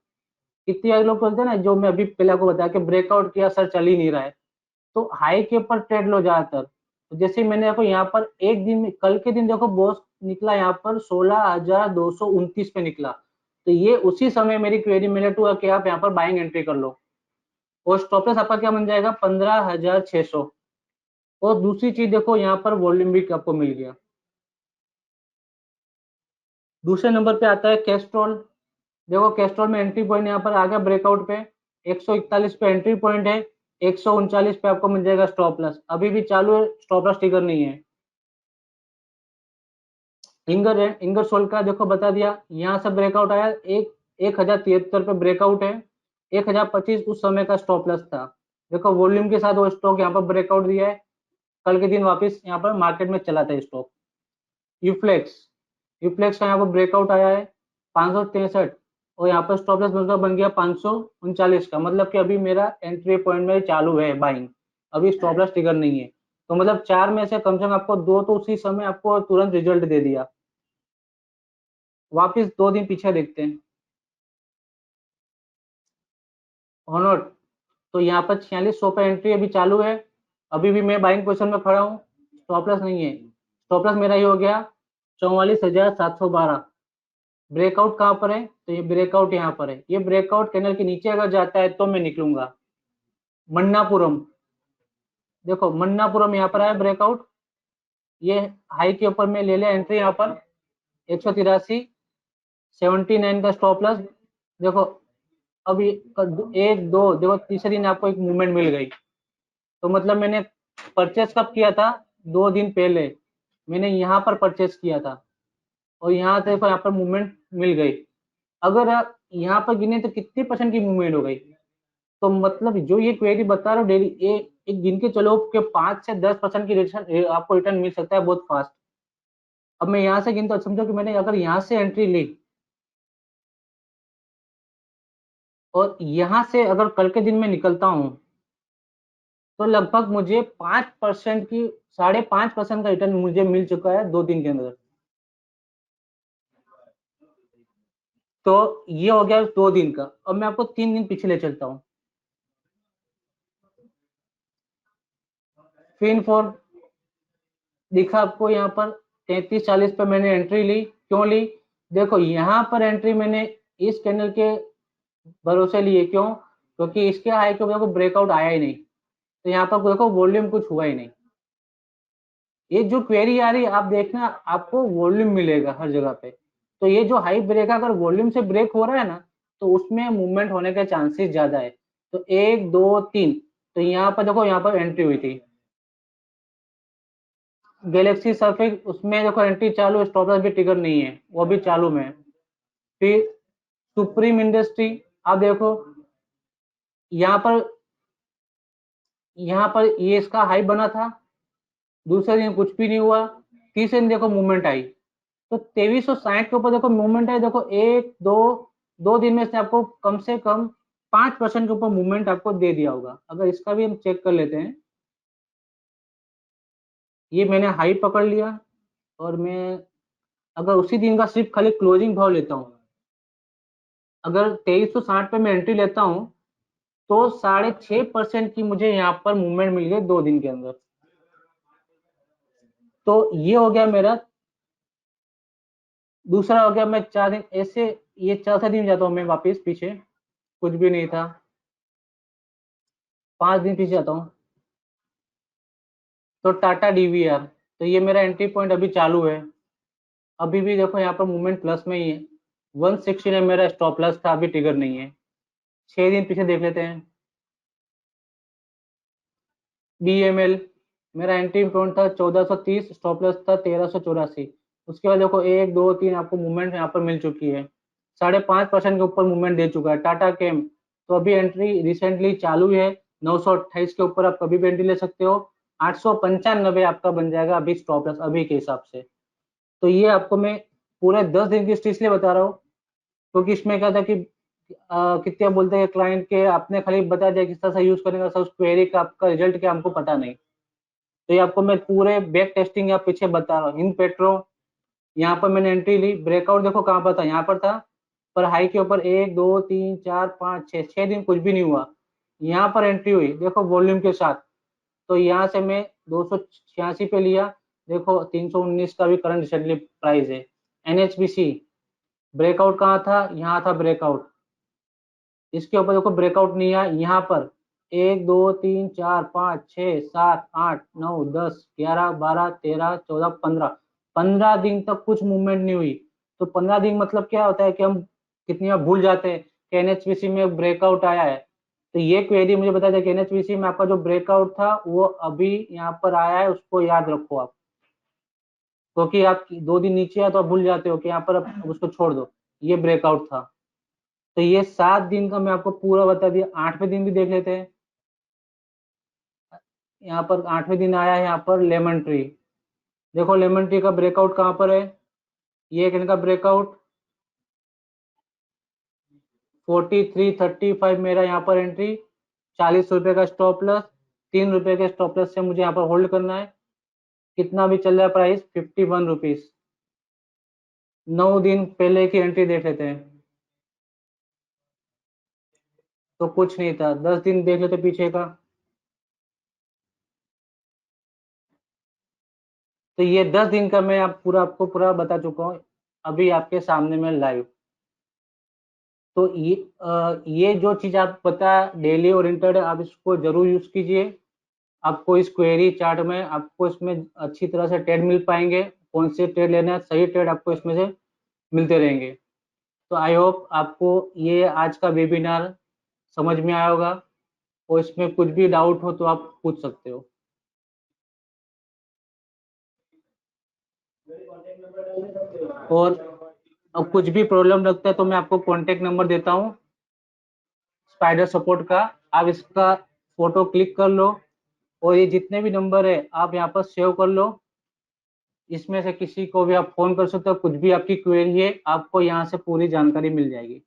कितने सारे लोग बोलते हैं ना, जो मैं अभी पहले आपको बताया कि ब्रेकआउट किया सर चल ही नहीं रहा है, तो हाई के ऊपर ट्रेड लो ज्यादातर। तो जैसे मैंने देखो यहाँ पर एक दिन में, कल के दिन देखो बॉस निकला यहाँ पर 16,229 पे निकला। तो ये उसी समय मेरी क्वेरी मिलेट हुआ कि आप यहाँ पर बाइंग एंट्री कर लो, और स्टॉप लॉस आपका क्या बन जाएगा, 15,600। और दूसरी चीज देखो यहाँ पर वॉल्यूम भी आपको मिल गया। दूसरे नंबर पे आता है कैस्ट्रॉल। देखो कैस्ट्रॉल में एंट्री पॉइंट यहाँ पर आ गया ब्रेकआउट पे, 141 पे एंट्री पॉइंट है, 139 पे आपको मिल जाएगा स्टॉप लॉस, अभी भी चालू है, स्टॉप लॉस ट्रिगर नहीं है। इंगर का देखो बता दिया, यहाँ से ब्रेकआउट आया, 1,073 पे ब्रेकआउट है, 1,025 उस समय का स्टॉप लॉस था। देखो वॉल्यूम के साथ वो स्टॉक यहाँ पर ब्रेकआउट दिया है, कल के दिन वापस यहाँ पर मार्केट में चला था स्टॉक। यूफ्लेक्स, यूफ्लेक्स का यहाँ पर ब्रेकआउट आया है 563, और यहाँ पर स्टॉप लॉस मेरा बन गया 539 का, मतलब कि अभी मेरा एंट्री पॉइंट में चालू है बाइंग, अभी स्टॉप लॉस ट्रिगर नहीं है। तो मतलब चार में से कम आपको दो तो उसी समय आपको तुरंत रिजल्ट दे दिया। वापिस 2 दिन पीछे देखते हैं, ऑनवर्ड। तो यहाँ पर 4600 पे एंट्री अभी चालू है, अभी भी मैं बाइंग पोजिशन में खड़ा हूँ, स्टॉप लॉस नहीं है। स्टॉप लॉस मेरा ये हो गया 44,712। ब्रेकआउट कहाँ पर है, तो ये ब्रेकआउट यहाँ पर है, ये ब्रेकआउट कैंडल के नीचे अगर जाता है तो मैं निकलूंगा। मन्नापुरम, देखो मन्नापुरम यहाँ पर आया ब्रेकआउट, ये हाई के ऊपर में ले लिया एंट्री यहाँ पर 183, 79 का स्टॉप लॉस। देखो अभी एक दो, देखो तीसरे दिन आपको एक मूवमेंट मिल गई। तो मतलब मैंने परचेस कब किया था, 2 दिन पहले मैंने यहाँ पर परचेस किया था, और यहाँ से यहाँ पर मूवमेंट मिल गई। अगर आप यहाँ पर गिने तो कितने परसेंट की मूवमेंट हो गई। तो मतलब जो ये क्वेरी बता रहा हूँ डेली, ये एक गिन के चलो कि 5 से 10% की रिटर्न आपको रिटर्न मिल सकता है बहुत फास्ट। अब मैं यहाँ से गिनता, समझो कि मैंने अगर यहाँ से एंट्री ली, और यहाँ से अगर कल के दिन में निकलता हूँ, तो लगभग मुझे 5% की, 5.5% का रिटर्न मुझे मिल चुका है 2 दिन के अंदर। तो ये हो गया 2 दिन का। अब मैं आपको 3 दिन पीछे ले चलता हूँ। फिन फोर दिखा आपको यहाँ पर 3340 पे मैंने एंट्री ली, क्यों ली, देखो यहाँ पर एंट्री मैंने इस कैंडल के भरोसे लिए, क्यों, क्योंकि इसके हाई के ऊपर ब्रेकआउट आया ही नहीं, तो यहाँ पर देखो वॉल्यूम कुछ हुआ ही नहीं। ये जो क्वेरी आ रही है आप देखना, आपको वॉल्यूम मिलेगा हर जगह पे। तो ये जो हाई ब्रेक अगर वॉल्यूम से ब्रेक हो रहा है ना, तो उसमें मूवमेंट होने के चांसेस ज्यादा है। तो 1 2 3, तो यहाँ पर देखो यहाँ पर एंट्री हुई थी गैलेक्सी सर्फिक, उसमें देखो एंट्री चालू, स्टॉप लॉस भी ट्रिगर नहीं है, वो भी चालू में है। फिर सुप्रीम इंडस्ट्री, आप देखो यहाँ पर ये इसका हाई बना था, दूसरे दिन कुछ भी नहीं हुआ, तीसरे दिन देखो मूवमेंट आई। तो 2360 के ऊपर देखो मूवमेंट आई, देखो एक दो, 2 दिन में से आपको कम से कम 5% के ऊपर मूवमेंट आपको दे दिया होगा। अगर इसका भी हम चेक कर लेते हैं, ये मैंने हाई पकड़ लिया, और मैं अगर उसी दिन का सिर्फ खाली क्लोजिंग भाव लेता हूँ, अगर 2360 पे मैं एंट्री लेता हूँ, तो 6.5% की मुझे यहाँ पर मूवमेंट मिल गई 2 दिन के अंदर। तो ये हो गया मेरा दूसरा, हो गया मैं 4 दिन ऐसे, ये चौथा दिन जाता हूँ मैं वापस पीछे। कुछ भी नहीं था। 5 दिन पीछे आता हूँ, तो टाटा डीवीआर, तो ये मेरा एंट्री पॉइंट अभी चालू है। अभी भी देखो यहाँ पर मूवमेंट प्लस में ही है। 160 में मेरा स्टॉप लॉस था, अभी ट्रिगर नहीं है। 6 दिन पीछे देख लेते हैं। बीएमएल, मेरा एंट्री पॉइंट था 1430, स्टॉप लॉस था 1384। उसके बाद देखो 1 2 3 आपको मूवमेंट यहाँ पर मिल चुकी है। 5.5% के ऊपर मूवमेंट दे चुका है। टाटा केम, तो अभी एंट्री रिसेंटली चालू है। 928 के ऊपर आप कभी भी एंट्री ले सकते हो। 895 आपका बन जाएगा अभी स्टॉप लॉस, अभी के हिसाब से। तो ये आपको मैं पूरे 10 दिन की हिस्ट्री इसलिए बता रहा हूँ, क्योंकि इसमें क्या था कि कितने बोलते हैं क्लाइंट के, आपने खाली बता दिया किस तरह से यूज करने का, सब क्वेरी का आपका रिजल्ट क्या हमको पता नहीं। तो ये आपको मैं पूरे बैक टेस्टिंग या पीछे बता रहा हूँ। इन पेट्रो, यहाँ पर मैंने एंट्री ली, ब्रेकआउट देखो कहाँ पर था, यहाँ पर था। पर हाई के ऊपर 1 2 3 4 5 6 दिन कुछ भी नहीं हुआ। यहाँ पर एंट्री हुई देखो वॉल्यूम के साथ। तो यहाँ से मैं 286 पे लिया। देखो 319 का भी करंट रिसेंटली प्राइस है। एनएचबीसी, ब्रेकआउट कहाँ था, यहाँ था ब्रेकआउट। इसके ऊपर देखो ब्रेकआउट नहीं आया यहाँ पर। 1 2 3 4 5 6 7 8 9 10 11 12 13 14 15 दिन तक कुछ मूवमेंट नहीं हुई। तो 15 दिन मतलब क्या होता है कि हम कितनी बार भूल जाते हैं कि एनएचपीसी में ब्रेकआउट आया है। तो ये क्वेरी मुझे बता दें कि एनएचपीसी में आपका जो ब्रेकआउट था वो अभी यहाँ पर आया है, उसको याद रखो आप। क्योंकि आप 2 दिन नीचे है तो आप भूल जाते हो कि यहाँ पर अब उसको छोड़ दो। ये ब्रेकआउट था। तो ये 7 दिन का मैं आपको पूरा बता दिया। 8वें दिन भी देख लेते हैं। यहाँ पर 8वें दिन आया है यहाँ पर लेमन ट्री। देखो लेमन ट्री का ब्रेकआउट कहाँ पर है, ये एक इनका ब्रेकआउट। 4335 मेरा यहाँ पर एंट्री। 40 रुपए का स्टॉप लॉस। 3 रुपए के स्टॉप लॉस से मुझे यहाँ पर होल्ड करना है। कितना भी चल रहा है प्राइस, 51 रुपीज। 9 दिन पहले की एंट्री देख लेते हैं। तो कुछ नहीं था। 10 दिन देख लेते पीछे का। तो ये 10 दिन का मैं आप पूरा आपको पूरा बता चुका हूँ अभी आपके सामने में लाइव। तो ये जो चीज आप पता, डेली और इंटरडे, आप इसको जरूर यूज कीजिए। आपको इस क्वेरी चार्ट में आपको इसमें अच्छी तरह से ट्रेड मिल पाएंगे। कौन से ट्रेड लेना है, सही ट्रेड आपको इसमें से मिलते रहेंगे। तो आई होप आपको ये आज का वेबिनार समझ में आया होगा। और इसमें कुछ भी डाउट हो तो आप पूछ सकते हो। और अब कुछ भी प्रॉब्लम लगता है तो मैं आपको कॉन्टेक्ट नंबर देता हूँ स्पाइडर सपोर्ट का। आप इसका फोटो क्लिक कर लो, और ये जितने भी नंबर है आप यहाँ पर सेव कर लो। इसमें से किसी को भी आप फोन कर सकते हो, कुछ भी आपकी क्वेरी है आपको यहाँ से पूरी जानकारी मिल जाएगी।